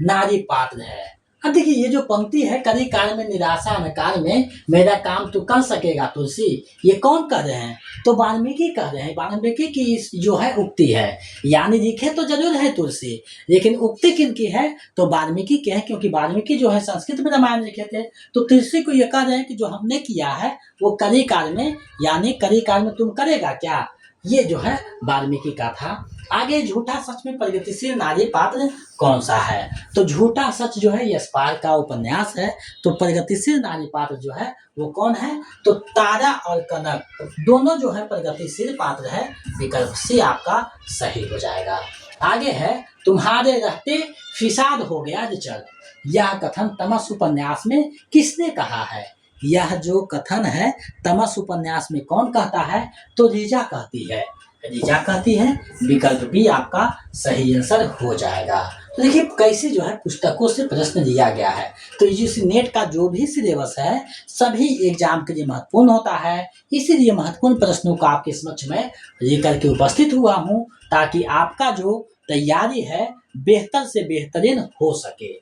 नारी पात्र है। अब देखिए ये जो पंक्ति है, कड़ी काल में निराशा, अंधकार में मेरा काम तू कर सकेगा तुलसी, ये कौन कर रहे हैं, तो वाल्मीकि कह रहे हैं। वाल्मीकि की इस जो है उक्ति है, यानी लिखे तो जरूर है तुलसी, लेकिन उक्ति किनकी है, तो वाल्मीकि के है, क्योंकि वाल्मीकि जो है संस्कृत में रामायण लिखे थे। तो तुलसी को ये कह रहे हैं कि जो हमने किया है वो कड़ी काल में, यानी कड़ी काल में तुम करेगा क्या, ये जो है वाल्मीकि का था। आगे झूठा सच में प्रगतिशील नारी पात्र कौन सा है, तो झूठा सच जो है यशपाल का उपन्यास है। तो प्रगतिशील नारी पात्र जो है वो कौन है, तो तारा और कनक दोनों जो है प्रगतिशील पात्र है, विकल्प सी आपका सही हो जाएगा। आगे है तुम्हारे रहते फिसाद हो गया रिचल, यह कथन तमस उपन्यास में किसने कहा है, यह जो कथन है तमस उपन्यास में कौन कहता है, तो रीजा कहती है, रीजा कहती है, विकल्प बी आपका सही आंसर हो जाएगा। तो देखिए कैसे जो है पुस्तकों से प्रश्न दिया गया है, तो इस नेट का जो भी सिलेबस है सभी एग्जाम के लिए महत्वपूर्ण होता है, इसीलिए महत्वपूर्ण प्रश्नों को आपके समक्ष में लेकर के उपस्थित हुआ हूँ, ताकि आपका जो तैयारी है बेहतर से बेहतरीन हो सके।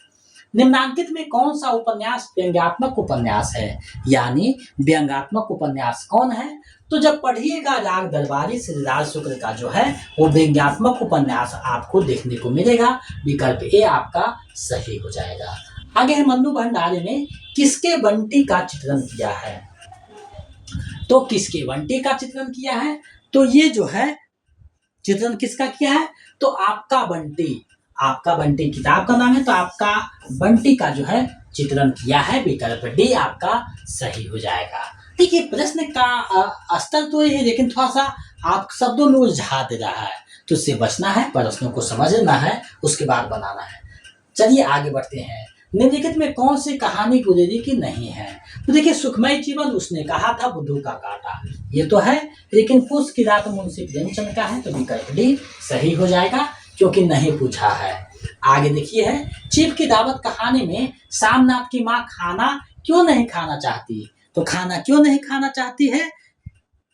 निम्नांकित में कौन सा उपन्यास व्यंग्यात्मक उपन्यास है, यानी व्यंग्यात्मक उपन्यास कौन है, तो जब पढ़िएगा राग दरबारी श्रीराज शुक्ल का जो है वो व्यंग्यात्मक उपन्यास आपको देखने को मिलेगा, विकल्प ए आपका सही हो जाएगा। आगे है मन्नू भंडारी ने किसके बंटी का चित्रण किया है, तो किसके बंटी का चित्रण किया है, तो ये जो है चित्रण किसका किया है, तो आपका बंटी, आपका बंटी किताब का नाम है, तो आपका बंटी का जो है चित्रण किया है, विकल्प डी आपका सही हो जाएगा। देखिए प्रश्न का स्तर तो ये है, लेकिन थोड़ा सा आप शब्दों में उलझा दे रहा है, तो उससे बचना है, प्रश्नों को समझना है, उसके बाद बनाना है। चलिए आगे बढ़ते हैं। निम्नलिखित में कौन सी कहानी गुजरी की नहीं है, तो देखिए सुखमय जीवन उसने कहा था बुद्धू का काटा, ये तो है, लेकिन पूस की रात मुंशी प्रेमचंद का है, तो विकल्प डी सही हो जाएगा, क्योंकि नहीं पूछा है। आगे देखिए है चीफ की दावत कहानी में सामनाथ की माँ खाना क्यों नहीं खाना चाहती, तो खाना क्यों नहीं खाना चाहती है,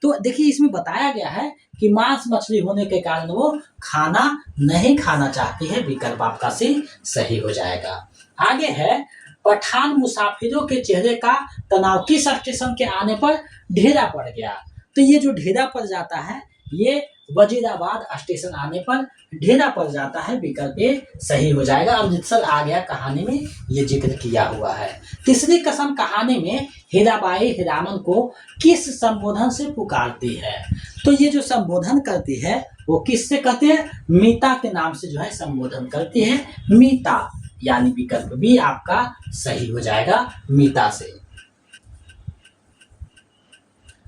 तो देखिए इसमें बताया गया है कि मांस मछली होने के कारण वो खाना नहीं खाना चाहती है, विकल्प आपका सी सही हो जाएगा। आगे है पठान मुसाफिरों के चेहरे का तनाव किस स्टेशन के आने पर ढेरा पड़ गया, तो ये जो ढेरा पड़ जाता है ये वजीराबाद स्टेशन आने पर ढेरा पड़ जाता है, विकल्प ए सही हो जाएगा। अमृतसर आ गया कहानी में ये जिक्र किया हुआ है। तीसरी कसम कहानी में हीराबाई हीरामन को किस संबोधन से पुकारती है, तो ये जो संबोधन करती है वो किससे कहते हैं, मीता के नाम से जो है संबोधन करती है, मीता, यानी विकल्प बी आपका सही हो जाएगा, मीता से।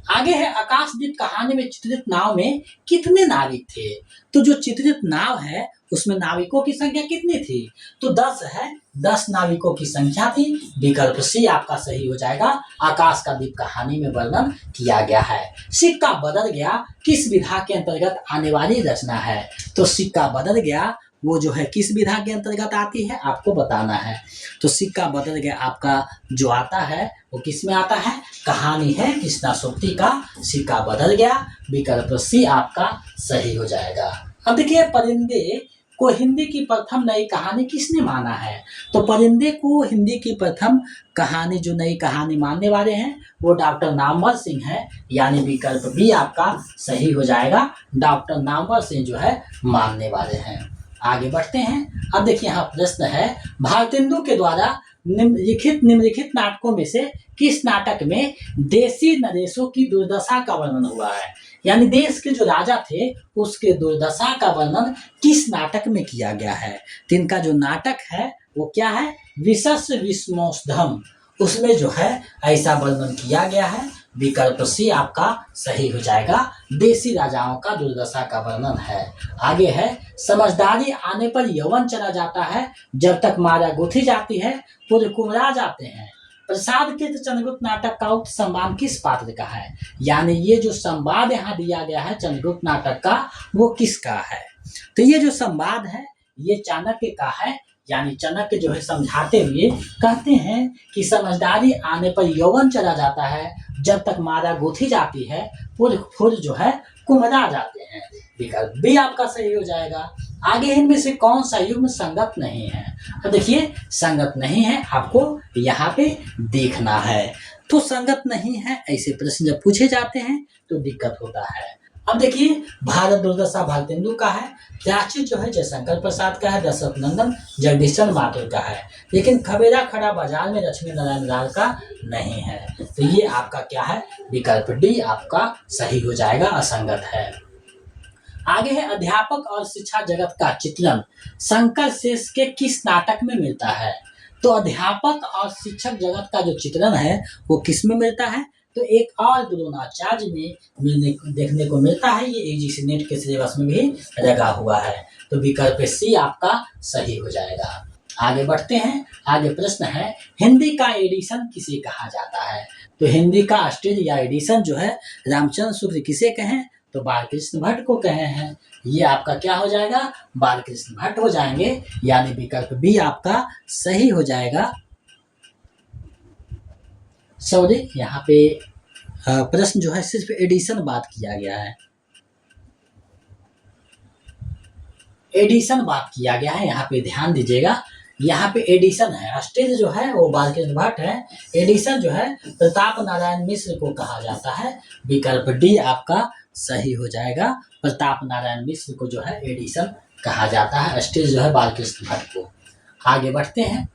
आगे है आकाशदीप कहानी में चित्रित नाव में कितने नाविक थे, तो जो चित्रित नाव है उसमें नाविकों की संख्या कितनी थी, तो 10 है, 10 नाविकों की संख्या थी, विकल्प सी आपका सही हो जाएगा, आकाश का दीप कहानी में वर्णन किया गया है। सिक्का बदल गया किस विधा के अंतर्गत आने वाली रचना है, तो सिक्का बदल गया वो जो है किस विधा के अंतर्गत आती है आपको बताना है, तो सिक्का बदल गया आपका जो आता है वो किस में आता है, कहानी है कृष्णा सोप्ती का सिक्का बदल गया, विकल्प सी आपका सही हो जाएगा। अब देखिए परिंदे को हिंदी की प्रथम नई कहानी किसने माना है, तो परिंदे को हिंदी की प्रथम कहानी जो नई कहानी मानने वाले हैं वो डॉक्टर नामवर सिंह है, यानी विकल्प बी आपका सही हो जाएगा, डॉक्टर नामवर सिंह जो है मानने वाले हैं। आगे बढ़ते हैं। अब देखिए यहाँ प्रश्न है भारतेंदु के द्वारा निम्नलिखित नाटकों में से किस नाटक में देशी नरेशों की दुर्दशा का वर्णन हुआ है, यानी देश के जो राजा थे उसके दुर्दशा का वर्णन किस नाटक में किया गया है, तो इनका जो नाटक है वो क्या है, विशस्य विषमोषधम, उसमें जो है ऐसा वर्णन किया गया है, विकल्प सी आपका सही हो जाएगा। देसी राजाओं का दुर्दशा का वर्णन है। आगे है, समझदारी आने पर यौवन चला जाता है, जब तक माया गुथी जाती है पुर कुमरा जाते हैं। प्रसाद के चंद्रगुप्त नाटक का उक्त संवाद किस पात्र का है? यानी ये जो संवाद यहाँ दिया गया है चंद्रगुप्त नाटक का, वो किसका है? तो ये जो संवाद है ये चाणक्य का है। यानी चाणक्य जो है समझाते हुए कहते हैं कि समझदारी आने पर यौवन चला जाता है, जब तक माला गुथी जाती है फुर जो है कुम्हला जाते हैं। विकल्प बी आपका सही हो जाएगा। आगे इनमें से कौन सा युग्म संगत नहीं है? तो देखिए संगत नहीं है आपको यहाँ पे देखना है। तो संगत नहीं है ऐसे प्रश्न जब पूछे जाते हैं तो दिक्कत होता है। अब देखिए भारत दुर्दशा भारतेंदु का है, त्याची जो है जयशंकर प्रसाद का है, दशरथ नंदन जगदीश चंद्र माथुर का है, लेकिन खबेरा खड़ा बाजार में लक्ष्मी नारायण लाल का नहीं है। तो ये आपका क्या है? विकल्प डी आपका सही हो जाएगा, असंगत है। आगे है, अध्यापक और शिक्षा जगत का चित्रण शंकर शेष के किस नाटक में मिलता है? तो अध्यापक और शिक्षक जगत का जो चित्रण है वो किस में मिलता है? तो एक और द्रोणाचार्य में देखने को मिलता है। ये यूजीसी नेट के सिलेबस में भी लगा हुआ है। तो विकल्प सी आपका सही हो जाएगा। आगे बढ़ते हैं। आगे प्रश्न है, हिंदी का एडिशन किसे कहा जाता है? तो हिंदी का अस्टेज या एडिशन जो है रामचंद्र शुक्ल किसे कहें? तो बालकृष्ण भट्ट को कहे हैं। ये आपका क्या हो जाएगा? बालकृष्ण भट्ट हो जाएंगे। यानी विकल्प बी आपका सही हो जाएगा। सॉरी, यहाँ पे प्रश्न जो है सिर्फ एडिशन बात किया गया है, एडिशन बात किया गया है, यहाँ पे ध्यान दीजिएगा। यहाँ पे एडिशन है, अस्टेज जो है वो बालकृष्ण भट्ट है, एडिशन जो है प्रताप नारायण मिश्र को कहा जाता है। विकल्प डी आपका सही हो जाएगा। प्रताप नारायण मिश्र को जो है एडिशन कहा जाता है, अस्टेज जो है बालकृष्ण भट्ट को। आगे बढ़ते हैं।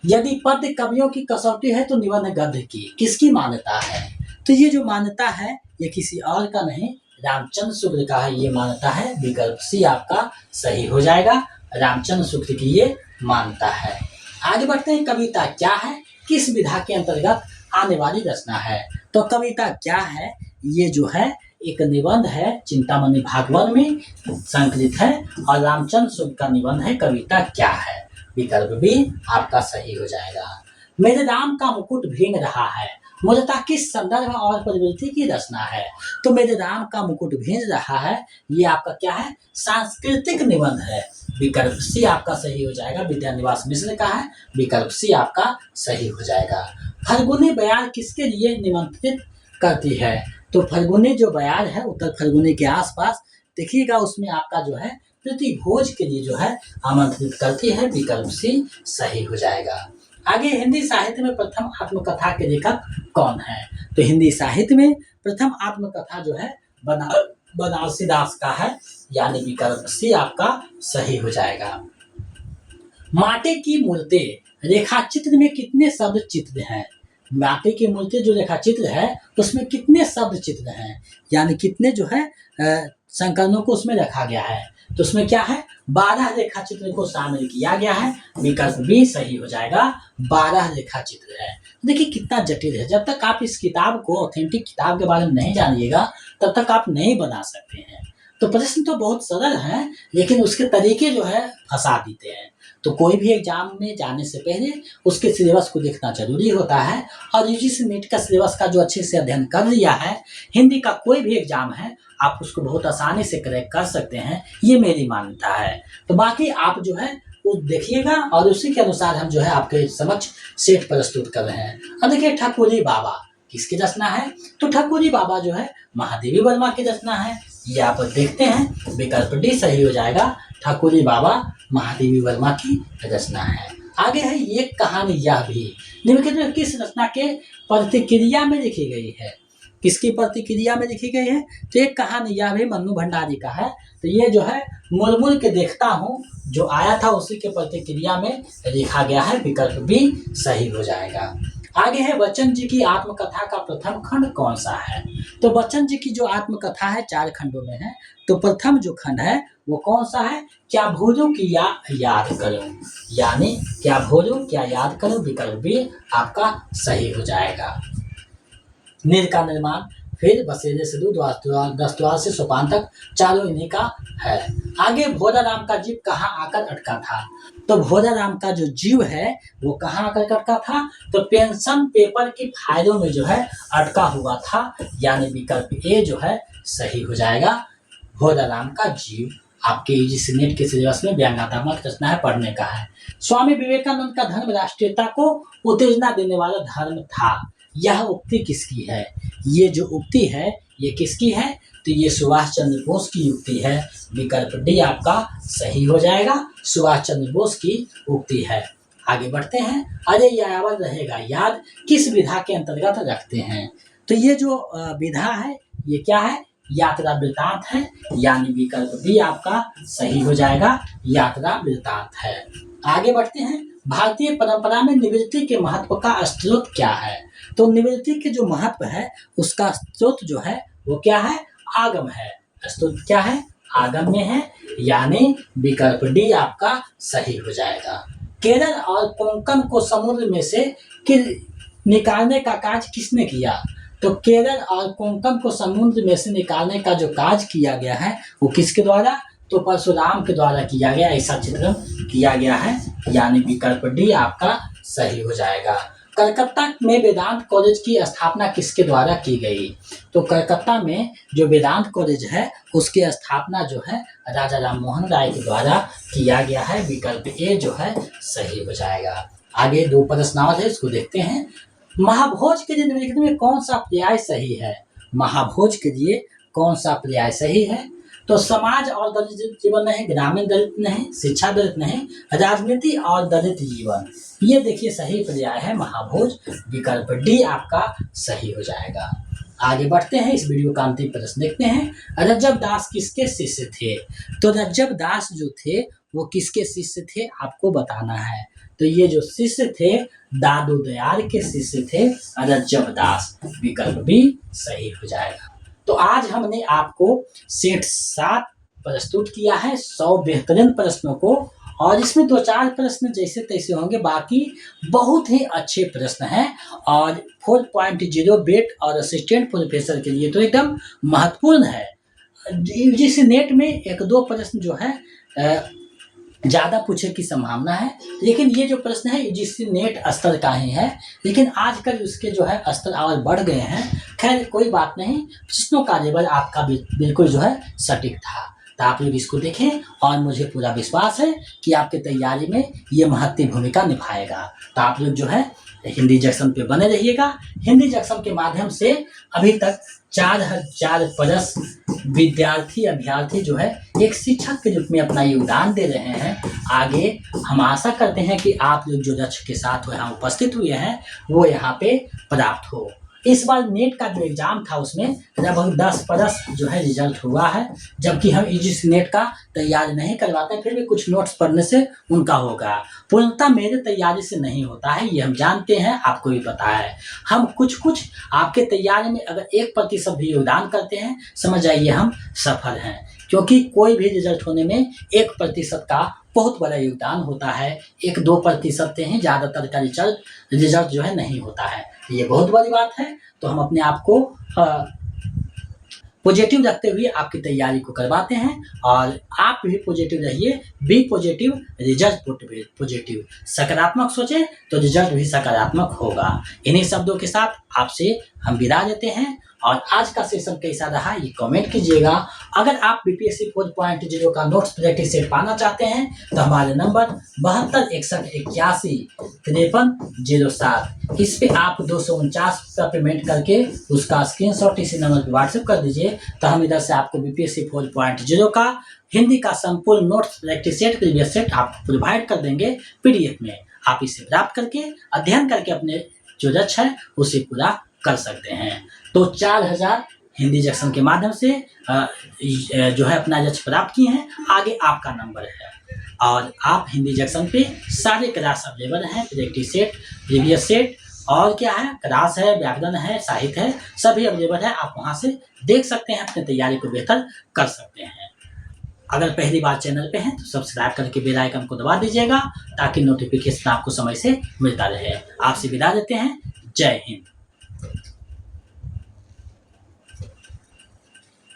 यदि पद्य कवियों की कसौटी है तो निबंध गद्य की किसकी मान्यता है? तो ये जो मान्यता है ये किसी और का नहीं, रामचंद्र शुक्ल का है। ये मान्यता है। विकल्प सी आपका सही हो जाएगा। रामचंद्र शुक्ल की ये मान्यता है। आगे बढ़ते हैं। कविता क्या है? किस विधा के अंतर्गत आने वाली रचना है? तो कविता क्या है? ये जो है एक निबंध है, चिंतामणि भागवत में संकलित है, और रामचंद्र शुक्ल का निबंध है कविता क्या है। विकल्प भी आपका सही हो जाएगा। मेरे राम का मुकुट भींग रहा है मूलतः किस संदर्भ और प्रवृत्ति की रचना है? तो मेरे राम का मुकुट भींग रहा है, ये आपका क्या है? सांस्कृतिक निबंध है। विकल्प सी आपका सही हो जाएगा। विद्यानिवास मिश्र का है। विकल्प सी आपका सही हो जाएगा। फल्गुनी बयार किसके लिए निमंत्रित करती है? तो फल्गुनी जो बयार है उत्तर फल्गुनी के आसपास देखिएगा, उसमें आपका जो है प्रतिभोज के लिए जो है आमंत्रित करती है। विकल्प सी सही हो जाएगा। आगे, हिंदी साहित्य में प्रथम आत्मकथा के लेखक कौन है? तो हिंदी साहित्य में प्रथम आत्मकथा जो है बनारसी दास का है। यानी विकल्प सी आपका सही हो जाएगा। माटे की मूर्तें रेखाचित्र में कितने शब्द चित्र हैं? माटे की मूर्तें जो रेखाचित्र है उसमें कितने शब्द चित्र हैं? यानी कितने जो है संकलनों को उसमें रखा गया है? तो उसमें क्या है? 12 रेखा चित्र को शामिल किया गया है। विकल्प भी सही हो जाएगा। 12 रेखा चित्र है। देखिए कितना जटिल है। जब तक आप इस किताब को, ऑथेंटिक किताब के बारे में नहीं जानिएगा तब तक आप नहीं बना सकते हैं। तो प्रश्न तो बहुत सरल है, लेकिन उसके तरीके जो है फंसा देते हैं। तो कोई भी एग्जाम में जाने से पहले उसके सिलेबस को देखना जरूरी होता है। और यूजीसी नेट का सिलेबस का जो अच्छे से अध्ययन कर लिया है, हिंदी का कोई भी एग्जाम है आप उसको बहुत आसानी से क्रैक कर सकते हैं, ये मेरी मान्यता है। तो बाकी आप जो है वो देखिएगा और उसी के अनुसार हम जो है आपके समक्ष सेट प्रस्तुत कर रहे हैं। अब देखिए ठकुरी बाबा किसकी रचना है? तो ठकुरी बाबा जो है महादेवी वर्मा की रचना है। ये आप देखते हैं। विकल्प डी सही हो जाएगा। ठकुरी बाबा महादेवी वर्मा की रचना है। आगे है, ये कहानी यह भी निम्नलिखित में किस रचना के प्रतिक्रिया में लिखी गई है? किसकी प्रतिक्रिया में लिखी गई है? तो एक कहानी यह भी मन्नू भंडारी का है। तो ये जो है मुड़ के देखता हूँ जो आया था उसी के प्रतिक्रिया में लिखा गया है। विकल्प भी सही हो जाएगा। आगे है, बच्चन जी की आत्मकथा का प्रथम खंड कौन सा है? तो बच्चन जी की जो आत्मकथा है 4 खंडों में है। तो प्रथम जो खंड है वो कौन सा है? क्या भूलूं कि या याद करूं? यानी क्या भूलूं क्या याद करूं। विकल्प भी आपका सही हो जाएगा। नीर का निर्माण, फिर बसेरे से दूर दस द्वार से सोपान तक, चारों इन्हीं का है। आगे भोलाराम का जीव कहाँ आकर अटका था? तो भोलाराम का जो जीव है वो कहाँ आकर अटका था? तो पेंशन पेपर की फाइलों में जो है अटका हुआ था, यानी विकल्प ए जो है सही हो जाएगा। भोलाराम का जीव आपके यूजीसी नेट के सिलेबस में व्यंग्यात्मक रचना है, पढ़ने का है। स्वामी विवेकानंद का धर्म राष्ट्रीयता को उत्तेजना देने वाला धर्म था। यह उक्ति किसकी है? ये जो उक्ति है ये किसकी है? तो ये सुभाष चंद्र बोस की उक्ति है। विकल्प डी आपका सही हो जाएगा, सुभाष चंद्र बोस की उक्ति है। आगे बढ़ते हैं। अरे यायावर रहेगा याद किस विधा के अंतर्गत रखते हैं? तो ये जो विधा है ये क्या है? यात्रा वृतांत है, यानी विकल्प बी आपका सही हो जाएगा, यात्रा वृतांत है। आगे बढ़ते हैं। भारतीय परंपरा में निवृत्ति के महत्व का स्रोत क्या है? तो निवृत्ति के जो महत्व है उसका स्रोत जो है वो क्या है? आगम है। स्रोत क्या है? आगम में है, यानी विकल्प डी आपका सही हो जाएगा। केरल और कोंकण को समुद्र में से निकालने का कार्य किसने किया? तो केरल और कोंकण को समुद्र में से निकालने का जो कार्य किया गया है वो किसके द्वारा? तो परशुराम के द्वारा किया गया, ऐसा चित्रण किया गया है, यानी विकल्प डी आपका सही हो जाएगा। कलकत्ता में वेदांत कॉलेज की स्थापना किसके द्वारा की गई? तो कलकत्ता में जो वेदांत कॉलेज है उसकी स्थापना जो है राजा राम मोहन राय के द्वारा किया गया है, विकल्प ए जो है सही हो जाएगा। आगे दो प्रश्नावली है, इसको देखते हैं। महाभोज के लिए निम्नलिखित में कौन सा पर्याय सही है? महाभोज के लिए कौन सा पर्याय सही है? तो समाज और दलित जीवन नहीं, ग्रामीण दलित नहीं, शिक्षा दलित नहीं, राजनीति और दलित जीवन, ये देखिए सही पर्याय है महाभोज, विकल्प डी आपका सही हो जाएगा। आगे बढ़ते हैं। इस वीडियो का अंतिम प्रश्न देखते हैं। रज्जब दास किसके शिष्य थे? तो रज्जब दास जो थे वो किसके शिष्य थे आपको बताना है। तो ये जो शिष्य थे दादू दयाल के शिष्य थे रज्जब दास, विकल्प भी सही हो जाएगा। तो आज हमने आपको सेट 7 प्रस्तुत किया है 100 बेहतरीन प्रश्नों को, और इसमें 2-4 प्रश्न जैसे तैसे होंगे, बाकी बहुत ही अच्छे प्रश्न हैं और 4.0 बेट और असिस्टेंट प्रोफेसर के लिए तो एकदम महत्वपूर्ण है। यूजीसी नेट में 1-2 प्रश्न जो है ज़्यादा पूछे की संभावना है, लेकिन ये जो प्रश्न है यूजीसी नेट स्तर का ही है, लेकिन आजकल उसके जो है स्तर और बढ़ गए हैं। खैर कोई बात नहीं, प्रश्नों का लेवल आपका बिल्कुल जो है सटीक था। तो आप लोग इसको देखें और मुझे पूरा विश्वास है कि आपकी तैयारी में ये महत्वपूर्ण भूमिका निभाएगा। तो आप लोग जो है हिंदी जंक्शन पे बने रहिएगा। हिंदी जंक्शन के माध्यम से अभी तक 4000+ विद्यार्थी अभ्यर्थी जो है एक शिक्षक के रूप में अपना योगदान दे रहे हैं। आगे हम आशा करते हैं कि आप लोग जो लक्ष्य के साथ यहाँ उपस्थित हुए हैं वो यहाँ पे प्राप्त हो। इस बार नेट का जो एग्ज़ाम था उसमें लगभग 10+ जो है रिजल्ट हुआ है, जबकि हम यूजीसी नेट का तैयारी नहीं करवाते, फिर भी कुछ नोट्स पढ़ने से उनका होगा। पूर्णतः मेरे तैयारी से नहीं होता है, ये हम जानते हैं, आपको भी पता है। हम कुछ आपके तैयारी में अगर 1% भी योगदान करते हैं, समझ जाइए हम सफल हैं, क्योंकि कोई भी रिजल्ट होने में 1% का बहुत बड़ा योगदान होता है। 1-2% से ही ज़्यादातर का रिजल्ट जो है नहीं होता है, ये बहुत बड़ी बात है। तो हम अपने आप को पॉजिटिव रखते हुए आपकी तैयारी को करवाते हैं, और आप भी पॉजिटिव रहिए। Be positive, result positive. सकारात्मक सोचें तो रिजल्ट भी सकारात्मक होगा। इन्हीं शब्दों के साथ आपसे हम विदा लेते हैं, और आज का सेशन कैसा रहा ये कमेंट कीजिएगा। अगर आप बीपीएससी 4.0 का नोट्स प्रैक्टिस सेट पाना चाहते हैं तो हमारे नंबर 7261815307, इस पे आप 249 का पेमेंट करके उसका स्क्रीनशॉट इसी नंबर पर व्हाट्सएप कर दीजिए। तो हम इधर से आपको बीपीएससी 4.0 का हिंदी का संपूर्ण notes practice set previous set आपको प्रोवाइड कर देंगे पीडीएफ में। आप इसे प्राप्त करके अध्ययन करके अपने जो लक्ष्य है उसे पूरा कर सकते हैं। तो 4000 हिंदी जंक्शन के माध्यम से जो है अपना लक्ष्य प्राप्त किए हैं। आगे आपका नंबर है, और आप हिंदी जंक्शन पे सारे क्लास अवेलेबल हैं, प्रैक्टिस सेट, प्रीवियस सेट, और क्या है क्लास है, व्याकरण है, साहित्य है, सभी अवेलेबल है। आप वहाँ से देख सकते हैं, अपनी तैयारी को बेहतर कर सकते हैं। अगर पहली बार चैनल पे हैं तो सब्सक्राइब करके बेल आइकन को दबा दीजिएगा, ताकि नोटिफिकेशन आपको समय से मिलता रहे। आपसे विदा देते हैं। जय हिंद।